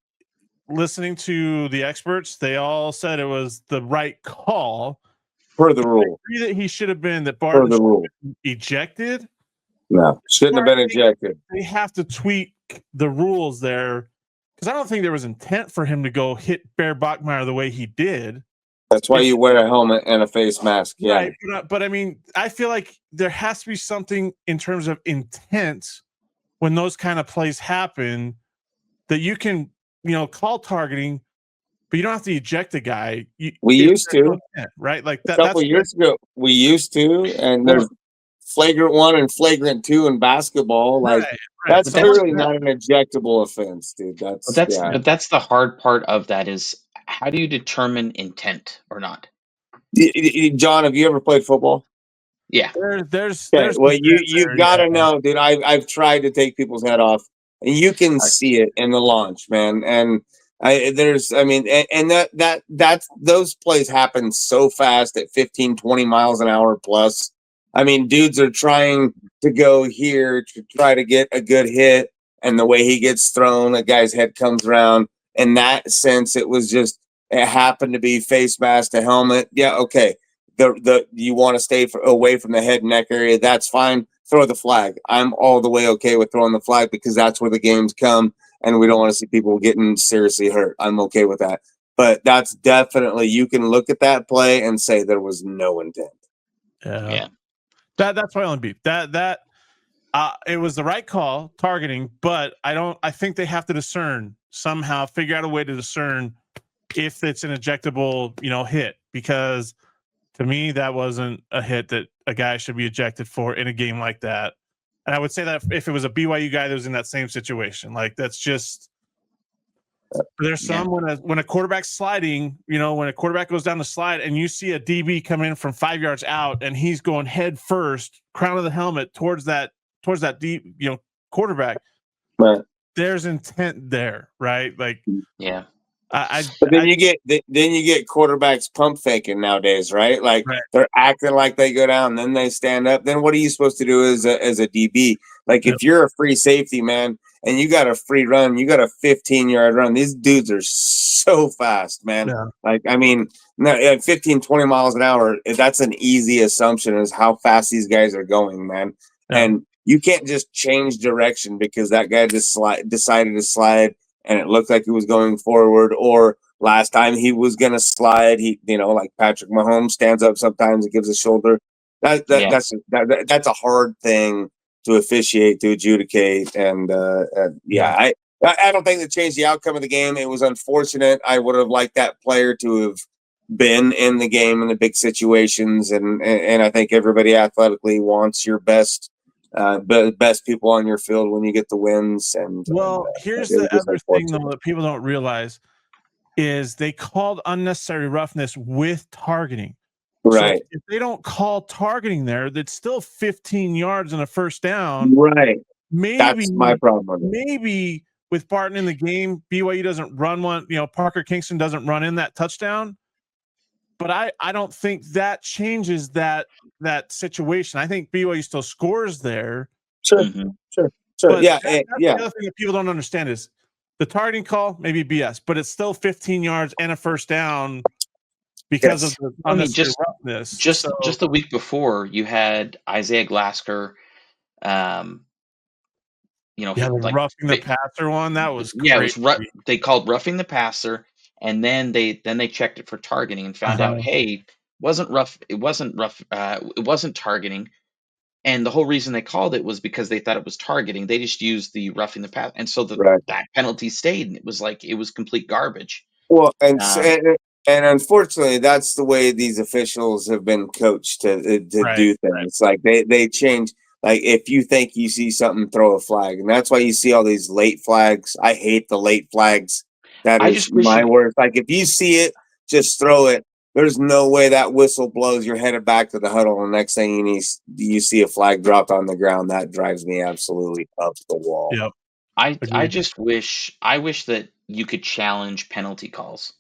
listening to the experts, they all said it was the right call. Per the rule. I agree that he should have been, that Barton should have been ejected. No, shouldn't have been ejected. They have to tweak the rules there, because I don't think there was intent for him to go hit Bear Bachmeier the way he did. That's why you wear a helmet and a face mask. Yeah. Right. But I mean, I feel like there has to be something in terms of intent when those kind of plays happen, that you can, call targeting, but you don't have to eject a guy. We used to, intent, right? Like that. A couple years ago, we used to, and there's flagrant 1 and flagrant 2 in basketball. Like that's clearly not an ejectable offense, dude. But that's the hard part of that is, how do you determine intent or not? John, have you ever played football? Yeah. There's well, you've got to know, dude. I've tried to take people's head off, and you can see it in the launch, man. And those plays happen so fast at 15, 20 miles an hour plus. I mean, dudes are trying to go here to try to get a good hit, and the way he gets thrown, a guy's head comes around. In that sense, it happened to be face mask to helmet. Yeah, okay. You want to stay away from the head and neck area, that's fine. Throw the flag. I'm all the way okay with throwing the flag, because that's where the games come, and we don't want to see people getting seriously hurt. I'm okay with that. But that's definitely, you can look at that play and say there was no intent. Yeah. That's my only beef. That it was the right call, targeting, but I think they have to discern somehow, figure out a way to discern if it's an ejectable, hit, because to me, that wasn't a hit that a guy should be ejected for in a game like that. And I would say that if it was a BYU guy that was in that same situation, like, that's just, there's some when a quarterback's sliding, when a quarterback goes down the slide and you see a DB come in from 5 yards out and he's going head first, crown of the helmet towards that deep, quarterback. Right. There's intent there, right? Like, yeah. But then you get quarterbacks pump faking nowadays, right? Like they're acting like they go down, then they stand up. Then what are you supposed to do as a DB? Like if you're a free safety, man, and you got a free run, you got a 15-yard run. These dudes are so fast, man. Yeah. Like, I mean, at 15, 20 miles an hour, that's an easy assumption is how fast these guys are going, man. Yeah. And you can't just change direction because that guy just decided to slide and it looked like he was going forward, or last time he was going to slide, like Patrick Mahomes stands up sometimes and gives a shoulder. That's a hard thing to officiate, to adjudicate. And I don't think it changed the outcome of the game. It was unfortunate. I would have liked that player to have been in the game in the big situations, and I think everybody athletically wants your best people on your field when you get the wins. And here's the other thing though that people don't realize is they called unnecessary roughness with targeting. Right. So if they don't call targeting there, that's still 15 yards and a first down. Right. Maybe that's my problem. Maybe with Barton in the game, BYU doesn't run one. Parker Kingston doesn't run in that touchdown. But I don't think that changes that situation. I think BYU still scores there. Sure. But yeah, that's the other thing that people don't understand is the targeting call, maybe BS, but it's still 15 yards and a first down because of the unnecessary roughness. Just the week before, you had Isaiah Glasker, the roughing the passer one, that was crazy. Yeah, it was they called roughing the passer, and then they checked it for targeting and found out, hey, it wasn't targeting. And the whole reason they called it was because they thought it was targeting. They just used the roughing the pass, and so that penalty stayed, and it was complete garbage. Well, and unfortunately, that's the way these officials have been coached to do things. Like they change. Like if you think you see something, throw a flag, and that's why you see all these late flags. I hate the late flags. That is my worst. Like if you see it, just throw it. There's no way that whistle blows. You're headed back to the huddle, and the next thing you see a flag dropped on the ground. That drives me absolutely up the wall. Yep. I just wish that you could challenge penalty calls,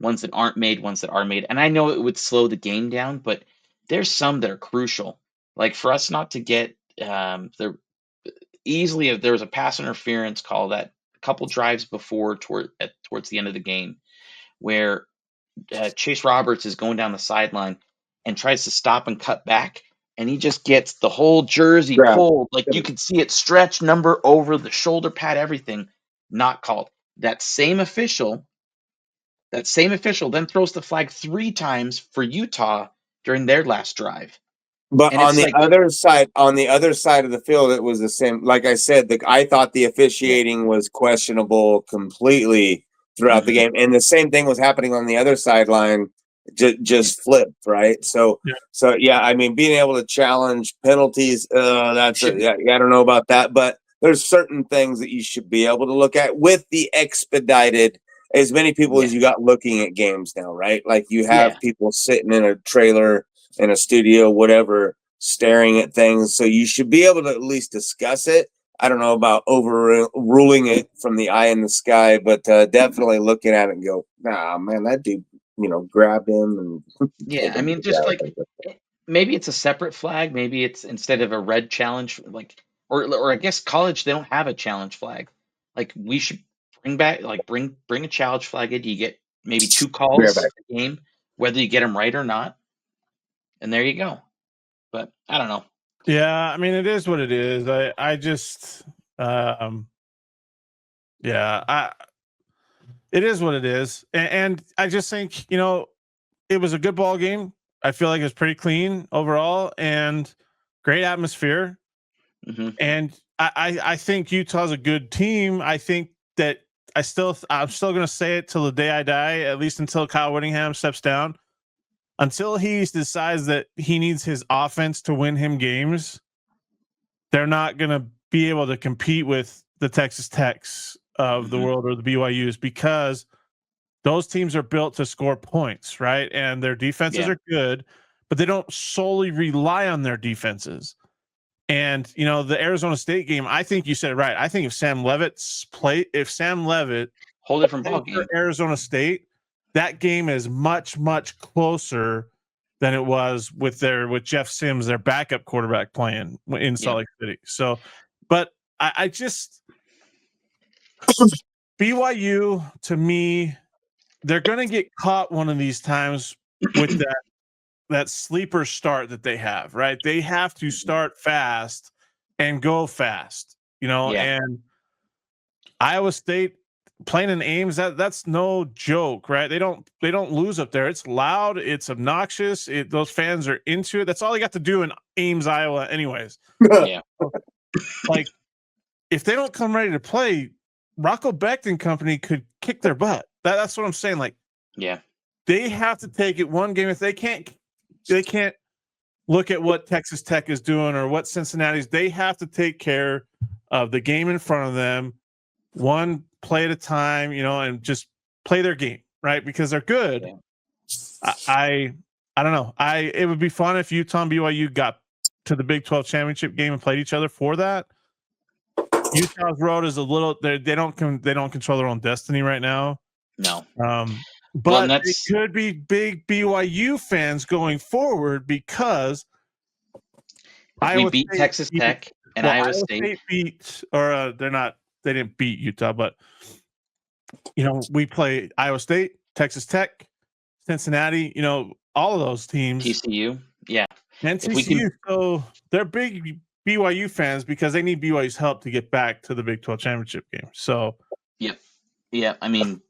ones that aren't made, ones that are made. And I know it would slow the game down, but there's some that are crucial. Like for us not to get there easily, if there was a pass interference call that a couple drives before towards the end of the game, where Chase Roberts is going down the sideline and tries to stop and cut back, and he just gets the whole jersey pulled. Like you can see it stretch, number over the shoulder pad, everything. Not called. That same official then throws the flag 3 times for Utah during their last drive. But on the other side of the field, it was the same. Like I said, I thought the officiating was questionable completely throughout the game, and the same thing was happening on the other sideline. Just flipped, right? So I mean, being able to challenge penalties, I don't know about that, but there's certain things that you should be able to look at with the expedited. As many people as you got looking at games now, right? Like you have people sitting in a trailer, in a studio, whatever, staring at things. So you should be able to at least discuss it. I don't know about overruling it from the eye in the sky, but definitely looking at it and go, nah, man, that dude, grabbed him. And I mean, just like maybe it's a separate flag. Maybe it's instead of a red challenge, or I guess college, they don't have a challenge flag. Like we should bring a challenge flag in. You get maybe 2 calls a game, whether you get them right or not. And there you go. But I don't know. Yeah, I mean, it is what it is. I just, it is what it is. And I just think, it was a good ball game. I feel like it was pretty clean overall and great atmosphere. And I think Utah's a good team. I think that I'm still going to say it till the day I die, at least until Kyle Whittingham steps down. Until he decides that he needs his offense to win him games, they're not going to be able to compete with the Texas Techs of the world or the BYUs, because those teams are built to score points, right? And their defenses are good, but they don't solely rely on their defenses. And, the Arizona State game, I think you said it right. I think if Sam Levitt whole different ball game, Arizona State, that game is much, much closer than it was with Jeff Sims, their backup quarterback, playing in Salt Lake City. So, but I just BYU, to me, they're going to get caught one of these times with that sleeper start that they have, right? They have to start fast and go fast, and Iowa State playing in Ames, that's no joke, right? They don't lose up there. It's loud, it's obnoxious. Those fans are into it. That's all they got to do in Ames, Iowa, anyways. Like, if they don't come ready to play, Rocco Becht and company could kick their butt. That's what I'm saying. Like, they have to take it one game. If they can't look at what Texas Tech is doing or what Cincinnati's. They have to take care of the game in front of them, one play at a time, and just play their game, right? Because they're good. Yeah. I don't know. It would be fun if Utah and BYU got to the Big 12 championship game and played each other for that. Utah's road is a little. They don't control their own destiny right now. No. But it could be big BYU fans going forward because we beat Texas Tech and Iowa State beat, or they didn't beat Utah, but we play Iowa State, Texas Tech, Cincinnati, all of those teams. TCU, yeah. And TCU, so they're big BYU fans because they need BYU's help to get back to the Big 12 championship game. So, yep. I mean,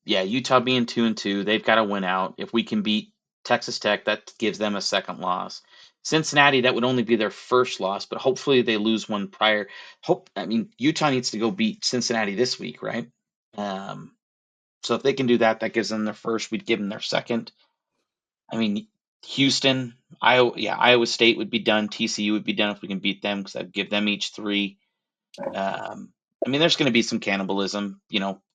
yeah, Utah being 2-2, they've got to win out. If we can beat Texas Tech, that gives them a second loss. Cincinnati, that would only be their first loss, but hopefully they lose one prior. Utah needs to go beat Cincinnati this week, right? So if they can do that, that gives them their first. We'd give them their second. Houston, Iowa State would be done. TCU would be done if we can beat them because I'd give them each 3. There's going to be some cannibalism.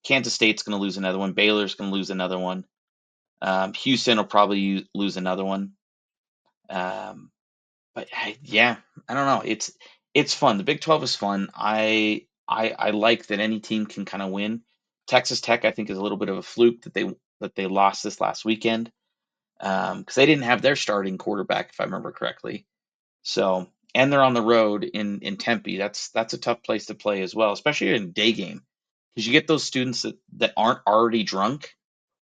Kansas State's going to lose another one. Baylor's going to lose another one. Houston will probably lose another one. But I don't know. It's fun. The Big 12 is fun. I like that any team can kind of win. Texas Tech, I think, is a little bit of a fluke that they lost this last weekend because they didn't have their starting quarterback, if I remember correctly. So, and they're on the road in Tempe. That's a tough place to play as well, especially in a day game, because you get those students that aren't already drunk,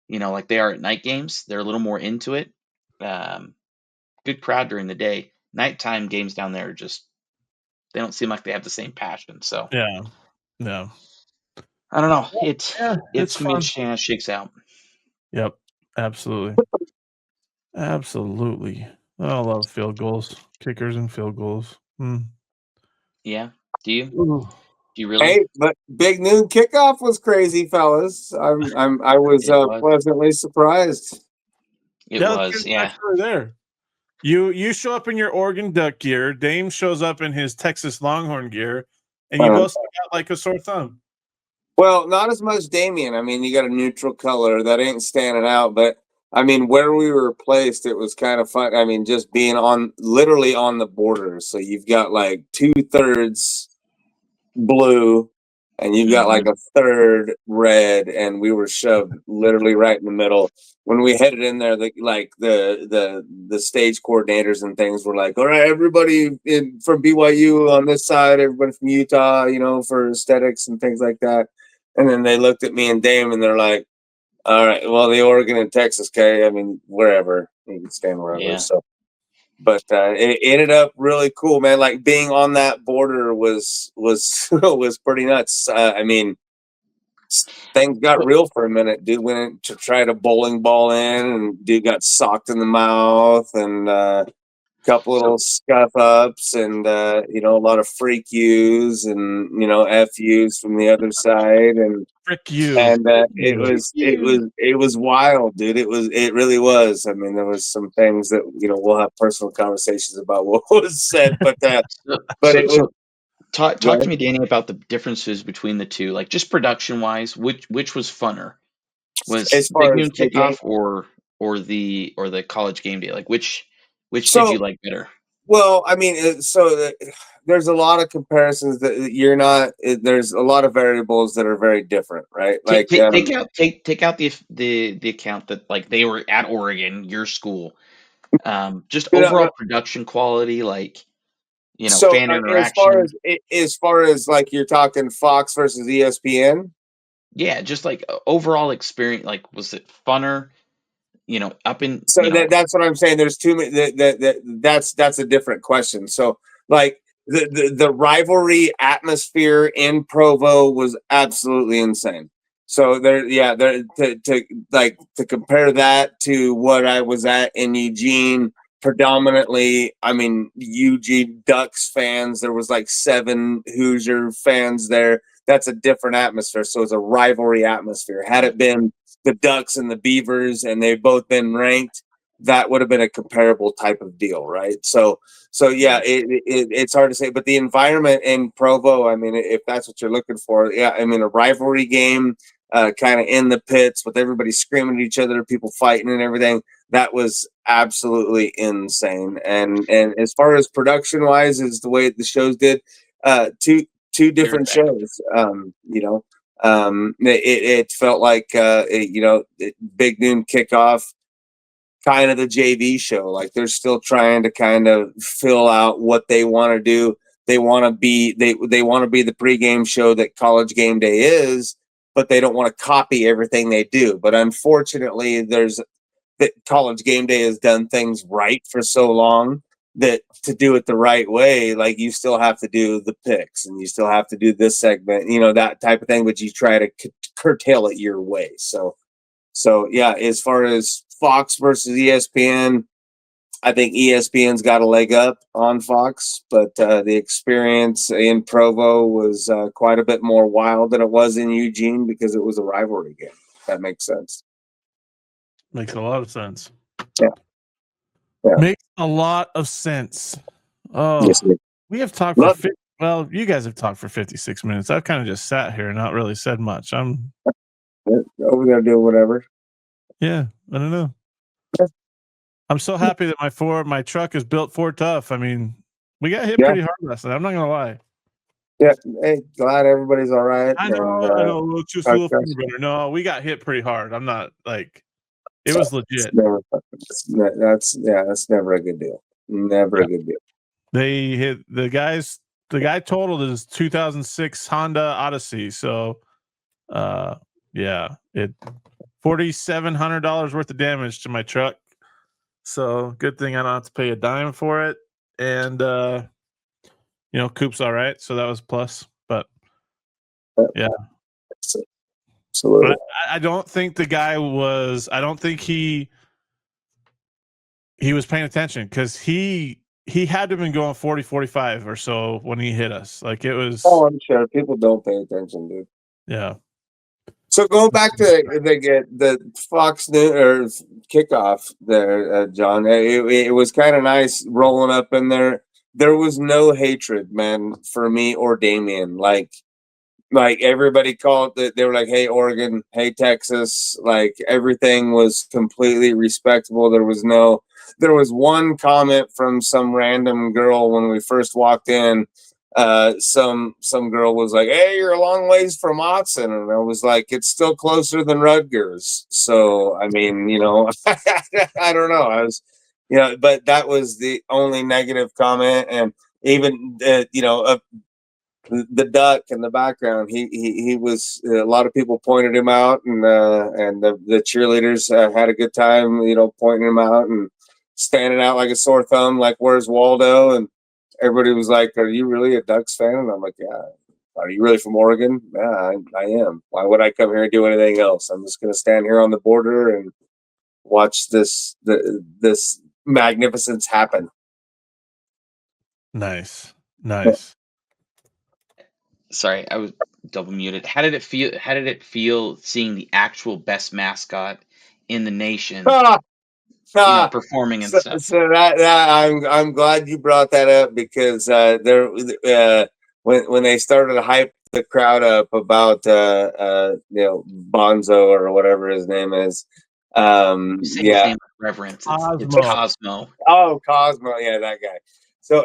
like they are at night games. They're a little more into it. Good crowd during the day. Nighttime games down there they don't seem like they have the same passion. So yeah, no, I don't know. It's fun. interesting how it shakes out. Yep, absolutely. I love field goals, kickers, and field goals. Yeah, do you? Ooh. Do you really? Hey, but big noon kickoff was crazy, fellas. I was pleasantly surprised. It was, yeah. There. You show up in your Oregon Duck gear. Dame shows up in his Texas Longhorn gear, and you both stick out like a sore thumb. Well, not as much Damien. You got a neutral color that ain't standing out, but where we were placed, it was kind of fun. Just being literally on the border. So you've got like 2/3 blue, and you've got like a third red, and we were shoved literally right in the middle. When we headed in there, the stage coordinators and things were like, "All right, everybody from BYU on this side, everybody from Utah, for aesthetics and things like that." And then they looked at me and Dame, and they're like, "All right, well, the Oregon and Texas, okay? Wherever you can stand wherever." Yeah. So. But it ended up really cool, man. Like being on that border was pretty nuts. Things got real for a minute. Dude went to try to bowling ball in, and dude got socked in the mouth, and a couple little scuff ups, and a lot of freak yous, and FUs from the other side, and frick you. And it was wild, dude. It really was. There was some things that we'll have personal conversations about what was said, but talk to me, Danny, about the differences between the two, like just production wise. Which was funner? Was Big Noon Kickoff or the College Game Day? Like which did you like better? Well, there's a lot of comparisons that you're not. There's a lot of variables that are very different, right? Like take out the account that like they were at Oregon, your school. Just overall production quality, like fan interaction. As far as like you're talking Fox versus ESPN. Yeah, just like overall experience. Like, was it funner? Up in that's what I'm saying. There's too many. That's a different question. So like the rivalry atmosphere in Provo was absolutely insane. So to compare that to what I was at in Eugene, predominantly, Eugene Ducks fans. There was like 7 Hoosier fans there. That's a different atmosphere. So it's a rivalry atmosphere. Had it been the Ducks and the Beavers, and they've both been ranked, that would have been a comparable type of deal, right? So yeah, it's hard to say, but the environment in Provo, I mean, if that's what you're looking for, yeah, I mean, a rivalry game, kind of in the pits with everybody screaming at each other, people fighting and everything, that was absolutely insane. And as far as production wise, is the way the shows did, two different shows, it felt like big noon kickoff, kind of the JV show. Like they're still trying to kind of fill out what they want to do. They want to be they want to be the pregame show that College Game Day is, but they don't want to copy everything they do. But unfortunately, that College Game Day has done things right for so long that to do it the right way, like you still have to do the picks and you still have to do this segment, that type of thing, but you try to curtail it your way. So yeah, as far as Fox versus ESPN, I think ESPN's got a leg up on Fox, but the experience in Provo was quite a bit more wild than it was in Eugene because it was a rivalry game. If that makes sense. Makes a lot of sense. Yeah. Makes a lot of sense. Oh, yes, we have talked well, you guys have talked for 56 minutes. I've kind of just sat here and not really said much. I'm over there doing whatever. Yeah, I don't know. I'm so happy that my truck is built for tough. I mean, we got hit pretty hard last night. I'm not gonna lie. Yeah, hey, glad everybody's all right. I know. It's just a little better. No, we got hit pretty hard. I'm not like it was legit. That's never a good deal. Never a good deal. They hit the guy totaled his 2006 Honda Odyssey. So, it $4,700 worth of damage to my truck. So good thing I don't have to pay a dime for it. And Coop's all right. So that was a plus. But yeah. Absolutely. But I don't think the guy was. I don't think he was paying attention because he had to have been going 40, 45 or so when he hit us. Like it was. Oh, I'm sure people don't pay attention, dude. Yeah. So going back to the Fox News or kickoff there, John, it was kind of nice rolling up in there. There was no hatred, man, for me or Damien. Like everybody called it. They were like, "Hey, Oregon, hey, Texas." Like everything was completely respectable. There was one comment from some random girl when we first walked in. Some girl was like, "Hey, you're a long ways from Otson," and I was like, "It's still closer than Rutgers." So I mean, I don't know. I was, but that was the only negative comment, and even the duck in the background, he was, a lot of people pointed him out, and the cheerleaders had a good time, pointing him out and standing out like a sore thumb, like, "Where's Waldo?" And everybody was like, "Are you really a Ducks fan?" And I'm like, "Yeah." "Are you really from Oregon?" "Yeah, I am. Why would I come here and do anything else? I'm just going to stand here on the border and watch this magnificence happen." Nice. Sorry, I was double muted. How did it feel seeing the actual best mascot in the nation performing and stuff? So that I'm glad you brought that up because when they started to hype the crowd up about Bonzo or whatever his name is, His name with reverence. It's Cosmo. Oh, Cosmo, yeah, that guy. So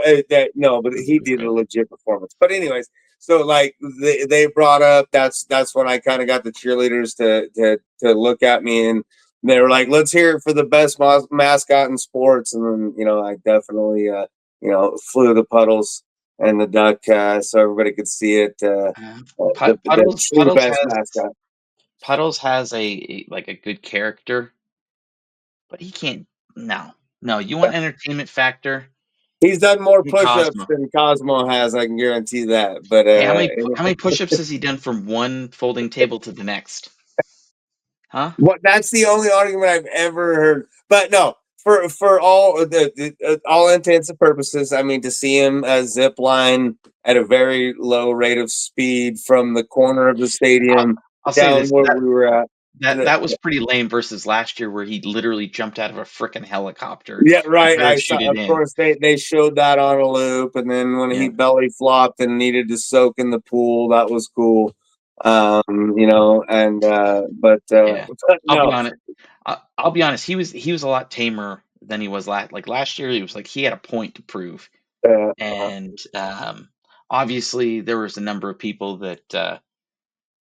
but he did a legit performance. But anyways, so like they brought up that's when I kind of got the cheerleaders to look at me, and they were like, "Let's hear it for the best mascot in sports." And then I definitely flew the Puddles and the duck so everybody could see it. Puddles has a good character, but he can't. No. You want entertainment factor? He's done more push-ups than Cosmo has. I can guarantee that. But hey, how many push-ups has he done from one folding table to the next? Huh? What? That's the only argument I've ever heard. But no, for all all intents and purposes, I mean, to see him zip line at a very low rate of speed from the corner of the stadium I'll say down this, where we were at. That was pretty lame versus last year where he literally jumped out of a freaking helicopter. Yeah, right. I saw. Parachuted Of in. course, they showed that on a loop, and then when he belly flopped and needed to soak in the pool, that was cool. You know, and but Yeah. no, I'll be honest. He was a lot tamer than he was last year. He was like he had a point to prove, and obviously there was a number of people that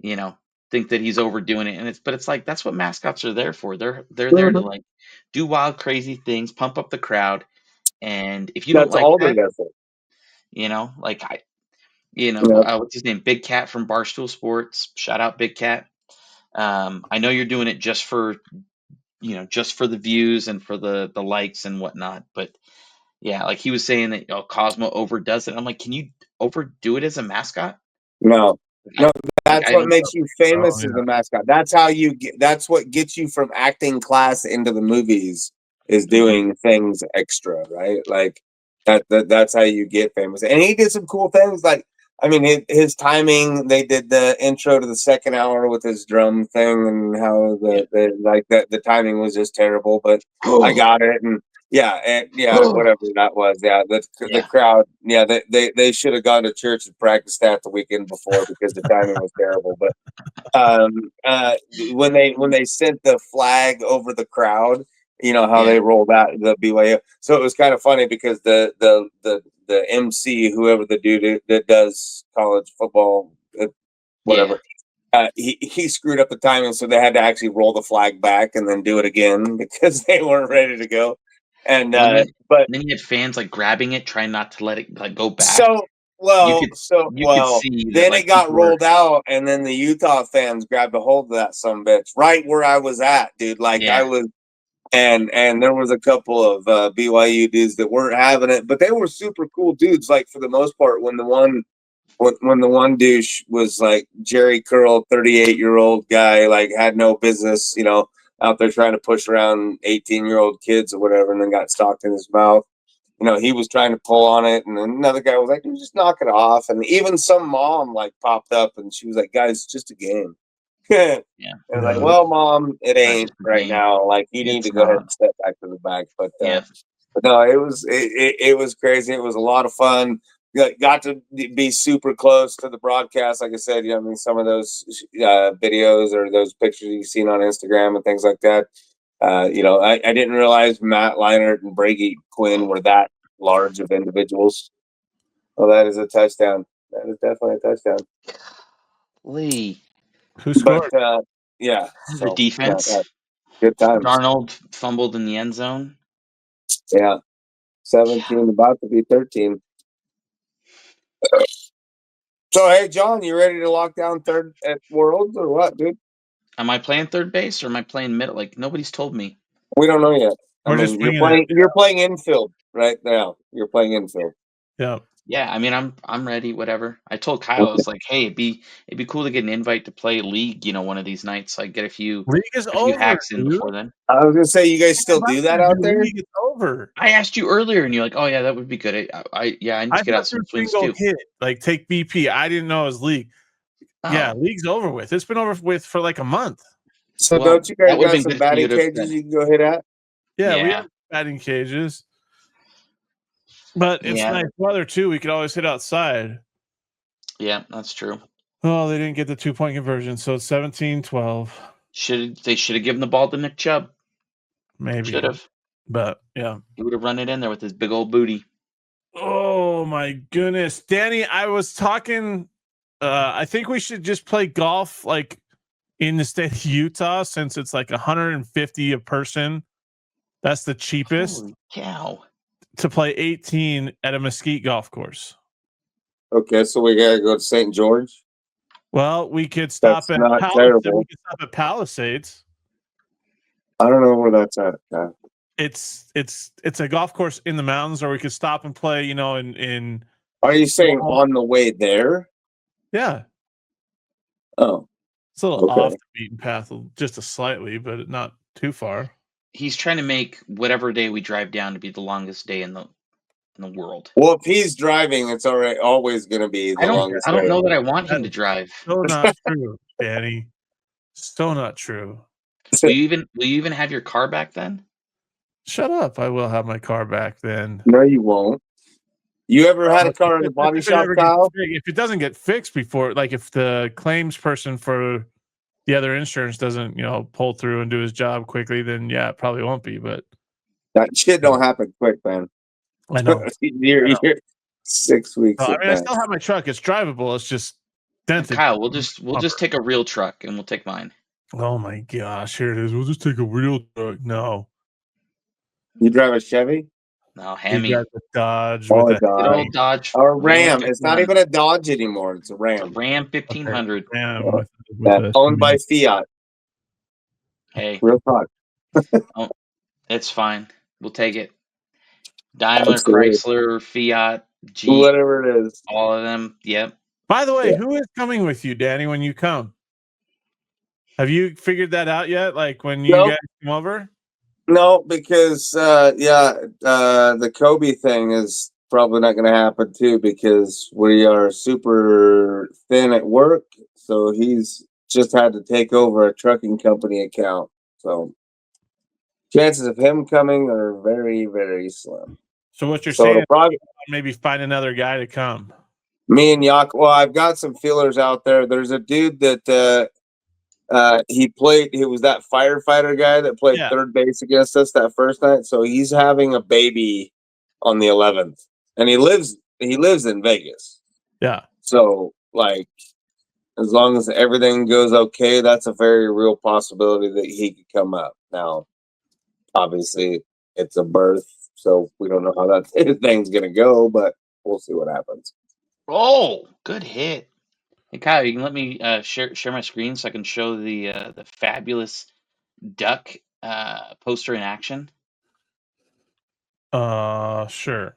you know think that he's overdoing it, and it's like that's what mascots are there for. They're there to like do wild, crazy things, pump up the crowd, and if you don't that's like all they're that, there for. like Yeah. what's his name, Big Cat from Barstool Sports. Shout out Big Cat. I know you're doing it just for the views and for the likes and whatnot, but yeah, like he was saying that Cosmo overdoes it. I'm like, can you overdo it as a mascot? No, I, that's I what don't. makes you famous as a mascot. That's how you get. That's what gets you from acting class into the movies is doing things extra, right? Like that's how you get famous. And he did some cool things. Like I mean, his timing. They did the intro to the second hour with his drum thing, and how the timing was just terrible. But I got it, and whatever that was. Yeah, the crowd. Yeah, they should have gone to church and practiced that the weekend before because the timing was terrible. But when they sent the flag over the crowd, you know how they rolled out the BYU. So it was kind of funny because the MC, whoever the dude that does college football, whatever. He screwed up the timing, so they had to actually roll the flag back and then do it again because they weren't ready to go. And then but you had fans like grabbing it, trying not to let it like go back. So you could see then that, it got rolled out, and then the Utah fans grabbed a hold of that some bitch right where I was at, dude. Like I was, and there was a couple of BYU dudes that weren't having it, but they were super cool dudes. Like for the most part, when the one douche was like Jerry Curl, 38-year-old guy, like had no business, out there trying to push around 18-year-old kids or whatever, and then got stalked in his mouth. He was trying to pull on it, and another guy was like, just knock it off. And even some mom like popped up and she was like, guys, it's just a game. And I was like, well, mom, it ain't right now. Like you need to go ahead and step back to the back. But no, it was crazy. It was a lot of fun. Got to be super close to the broadcast. Like I said, some of those videos or those pictures you've seen on Instagram and things like that. I didn't realize Matt Leinart and Brady Quinn were that large of individuals. Well, that is a touchdown. That is definitely a touchdown. Lee. Who scored? But, yeah. The defense. Good times. Darnold fumbled in the end zone. Yeah. 17, about to be 13. So, hey, John, you ready to lock down third at Worlds or what, dude? Am I playing third base or am I playing middle? Like nobody's told me. We don't know yet. You're playing infield right now. You're playing infield. Yeah. Yeah, I mean, I'm ready. Whatever. I told Kyle, I was like, hey, it'd be cool to get an invite to play League. One of these nights. So I get a few hacks in before then. I was gonna say, you guys still do that out there? League is over. I asked you earlier, and you're like, oh yeah, that would be good. I need to get out some swings too. Like take BP. I didn't know it was League. Oh. Yeah, League's over with. It's been over with for like a month. So don't you guys got some batting cages you can go hit at? Yeah, we have batting cages. But it's nice weather too. We could always hit outside. Yeah, that's true. Oh, they didn't get the 2-point conversion, so it's 17-12. They should have given the ball to Nick Chubb. Maybe should have. But yeah, he would have run it in there with his big old booty. Oh my goodness, Danny! I was talking. I think we should just play golf like in the state of Utah since it's like $150 a person. That's the cheapest. Holy cow! To play 18 at a Mesquite golf course. Okay, so we gotta go to St. George. Well, we could stop at Palisades. We could stop at Palisades. I don't know where that's at. It's a golf course in the mountains, or we could stop and play. In. Are you saying on the way there? Yeah. Oh, it's a little off the beaten path, just a slightly, but not too far. He's trying to make whatever day we drive down to be the longest day in the world. Well, if he's driving, it's always going to be the longest. I don't know that I want him to drive. So not true, Danny. Still not true. Will you even have your car back then? Shut up! I will have my car back then. No, you won't. You ever had a car in the body shop, Kyle? If it doesn't get fixed before, like if the claims person for the other insurance doesn't, pull through and do his job quickly, then yeah, it probably won't be. But that shit don't happen quick, man. I know. You're 6 weeks. I still have my truck. It's drivable. It's just dented. Kyle, we'll just take a real truck and we'll take mine. Oh my gosh, here it is. We'll just take a real truck. No. You drive a Chevy? No, Hemi. You got the Dodge Oh, with a Dodge. Good old Dodge. Or a Ram. It's not even a Dodge anymore. It's a Ram. It's a Ram 1500. Ram owned by Fiat. Hey. Real talk. It's fine. We'll take it. Daimler, Chrysler, Fiat, Jeep. Whatever it is. All of them. Yep. By the way, who is coming with you, Danny, when you come? Have you figured that out yet? Like when you guys come over? No, because the Kobe thing is probably not going to happen too, because we are super thin at work. So he's just had to take over a trucking company account. So chances of him coming are very, very slim. So what you're saying is maybe find another guy to come. Me and Yak. Well, I've got some feelers out there. There's a dude that he was that firefighter guy that played third base against us that first night. So he's having a baby on the 11th, and he lives in Vegas. Yeah. So like, as long as everything goes okay, that's a very real possibility that he could come up. Now, obviously, it's a birth, so we don't know how that thing's gonna go, but we'll see what happens. Oh, good hit. Hey Kyle, you can let me share my screen so I can show the fabulous duck poster in action. Sure.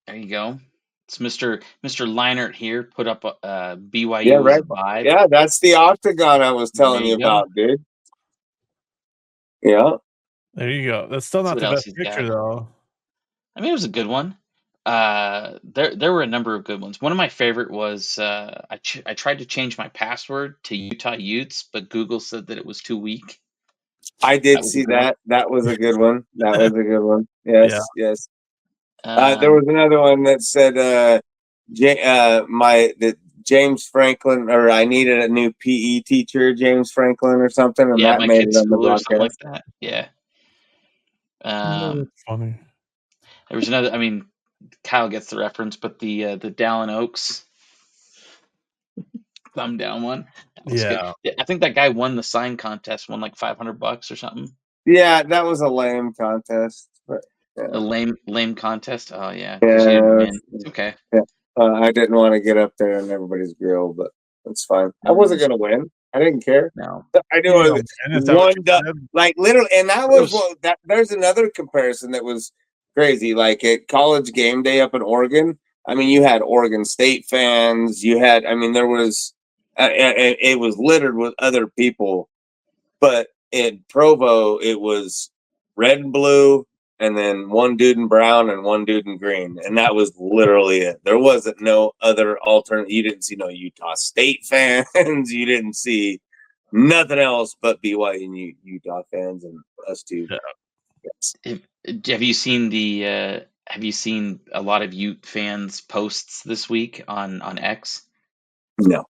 There you go. It's Mr. Leinert here. Put up BYU as a vibe. Yeah, that's the octagon I was telling you about, dude. Yeah. There you go. That's still not the best picture, though. I mean, it was a good one. There were a number of good ones. One of my favorite was I tried to change my password to Utah Utes, but Google said that it was too weak. I did see that. That was a good one. That was a good one. Yes, yes. There was another one that said James Franklin, or I needed a new PE teacher, James Franklin, or something, and that made it on the broadcast. Something like that. Yeah. That's funny. There was another. I mean, Kyle gets the reference, but the Dallin Oaks thumb down one. That was good. I think that guy won the sign contest, won like $500 or something. Yeah, that was a lame contest. But, a lame contest. Oh yeah, because you didn't win. It's okay. Yeah. I didn't want to get up there on everybody's grill, but it's fine. I wasn't gonna win. I didn't care. No, I knew it was one like literally, and that was that. There's another comparison that was crazy. Like at College Game Day up in Oregon. I mean, you had Oregon State fans. You had. I mean, there was. It was littered with other people, but in Provo, it was red and blue, and then one dude in brown and one dude in green, and that was literally it. There wasn't no other alternate. You didn't see no Utah State fans. You didn't see nothing else but BYU and Utah fans and us two. Yeah. Yes. Have you seen the? Have you seen a lot of Ute fans posts this week on X? No.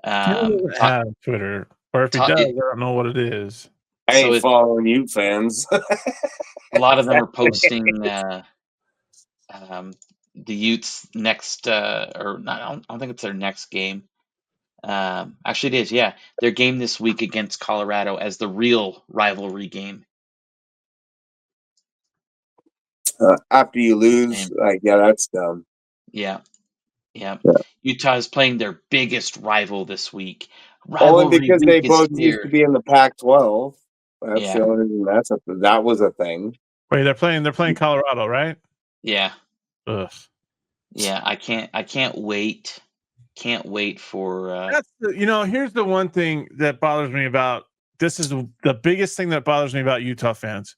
Have Twitter, or if he does, I don't know what it is. I ain't following Ute fans. A lot of them are posting the Utes next, or not. I don't think it's their next game. Actually, it is. Yeah, their game this week against Colorado as the real rivalry game. After you lose, that's dumb. Yeah. Utah is playing their biggest rival this week. Only because they both used to be in the Pac-12. That's the only reason that was a thing. Wait, they're playing Colorado, right? Yeah. Ugh. Yeah, I can't wait. Can't wait for here's the one thing that bothers me about this is the biggest thing that bothers me about Utah fans.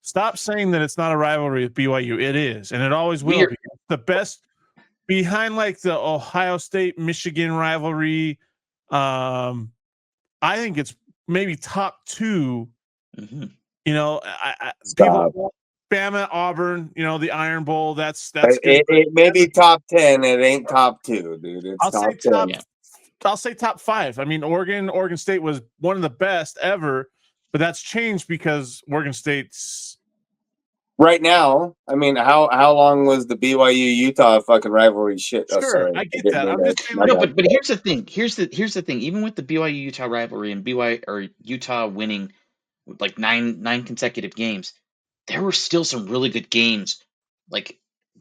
Stop saying that it's not a rivalry with BYU. It is, and it always will be. The best behind like the Ohio State Michigan rivalry. I think it's maybe top 2. Mm-hmm. You know, people, Bama, Auburn. You know, the Iron Bowl. That's good. It may be top 10. It ain't top 2, dude. It's top 10. I'll say top 5. I mean, Oregon State was one of the best ever, but that's changed because Oregon State's right now. I mean, how long was the BYU Utah fucking rivalry shit? Sure, oh, sorry, I get that. I'm just saying, no, but here's the thing. Here's the thing. Even with the BYU Utah rivalry and BYU or Utah winning like nine consecutive games, there were still some really good games, like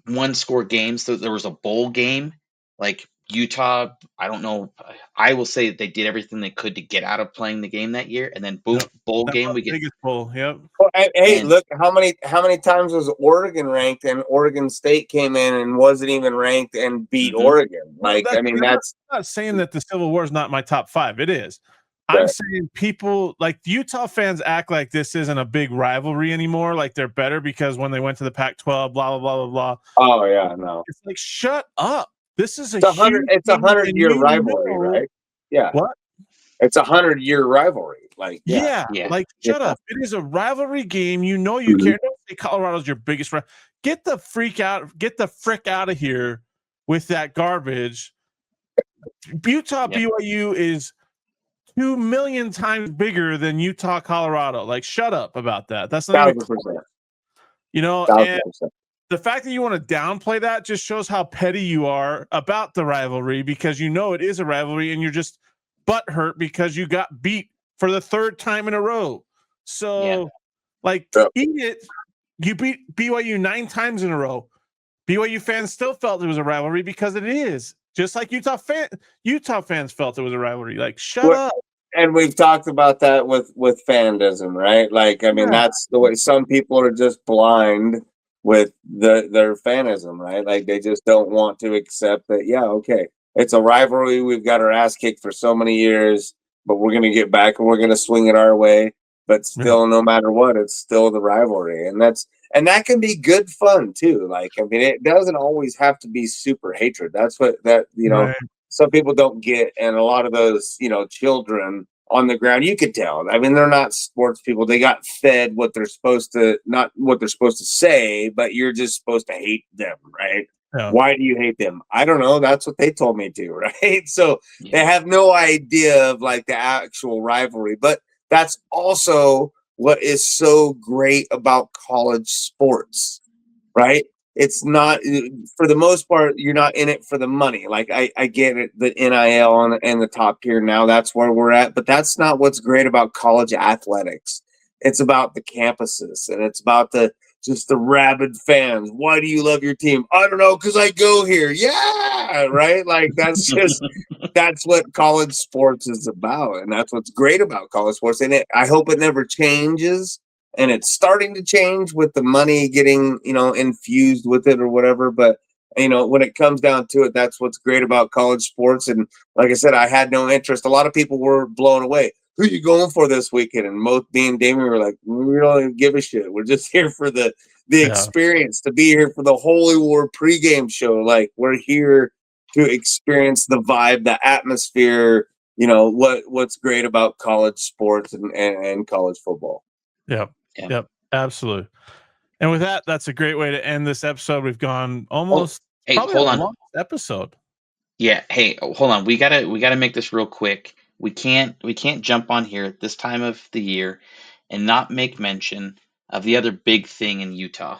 1-score games. So there was a bowl game, like Utah. I don't know. I will say that they did everything they could to get out of playing the game that year, and then boom, bowl game. We get biggest bowl. Yep. Well, hey, look how many times was Oregon ranked, and Oregon State came in and wasn't even ranked and beat Oregon. Like, I mean, I'm not saying that the Civil War is not my top 5. It is. I'm saying people like Utah fans act like this isn't a big rivalry anymore. Like they're better because when they went to the Pac-12, blah blah blah blah blah. Oh yeah, no. It's like shut up. This is it's a 100-year rivalry, right? Yeah. What? It's a 100-year rivalry. Like yeah. Like shut up. It is a rivalry game. You know you care. Don't say Colorado's your biggest friend. Get the frick out of here with that garbage. Utah BYU is 2 million times bigger than Utah Colorado. Like shut up about that. That's not even close. You know, and the fact that you want to downplay that just shows how petty you are about the rivalry, because you know it is a rivalry and you're just butthurt because you got beat for the 3rd time in a row. So like eat it. You beat BYU 9 times in a row. BYU fans still felt it was a rivalry because it is. Just like Utah fans felt it was a rivalry. Like shut up. And we've talked about that with fandism, right? Like, I mean, that's the way some people are just blind with their fanism, right? Like they just don't want to accept that. Yeah, okay, it's a rivalry. We've got our ass kicked for so many years, but we're gonna get back and we're gonna swing it our way. But still, no matter what, it's still the rivalry, and that can be good fun too. Like, I mean, it doesn't always have to be super hatred. That's what some people don't get, and a lot of those children on the ground, you could tell. I mean, they're not sports people. They got fed what they're supposed to, not what they're supposed to say, but you're just supposed to hate them, right? Yeah. Why do you hate them? I don't know. That's what they told me to, right? So they have no idea of like the actual rivalry, but that's also what is so great about college sports, right? It's not, for the most part, you're not in it for the money. Like I get it, the NIL and the top tier now, that's where we're at. But that's not what's great about college athletics. It's about the campuses, and it's about just the rabid fans. Why do you love your team? I don't know, because I go here. Yeah, right? Like that's what college sports is about. And that's what's great about college sports. And I hope it never changes. And it's starting to change with the money getting, infused with it or whatever. But, when it comes down to it, that's what's great about college sports. And like I said, I had no interest. A lot of people were blown away. Who are you going for this weekend? And me and Damien were like, we don't even give a shit. We're just here for the experience, to be here for the Holy War pregame show. Like, we're here to experience the vibe, the atmosphere, what's great about college sports and college football. Yep, absolutely. And with that, that's a great way to end this episode. We've gone almost hold on. Longest episode. Yeah, hey, hold on. We gotta make this real quick. We can't jump on here at this time of the year and not make mention of the other big thing in Utah.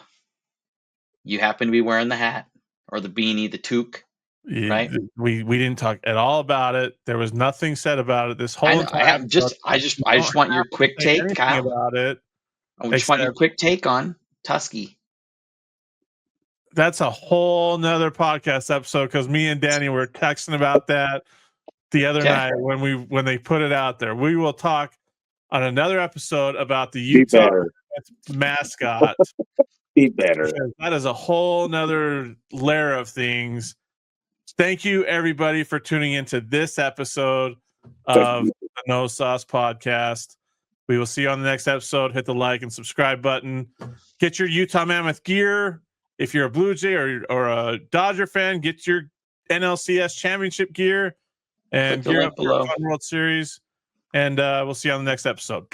You happen to be wearing the hat or the beanie, the toque, right? We didn't talk at all about it. There was nothing said about it this whole time. I just want your quick take, Kyle. About it. I just want your quick take on Tusky. That's a whole nother podcast episode, because me and Danny were texting about that the other night when they put it out there. We will talk on another episode about the Utah mascot. Be better. That is a whole nother layer of things. Thank you, everybody, for tuning into this episode of the No Sauce Podcast. We will see you on the next episode. Hit the like and subscribe button. Get your Utah Mammoth gear. If you're a Blue Jay or a Dodger fan, get your NLCS championship gear and gear up for Fun World Series. And we'll see you on the next episode.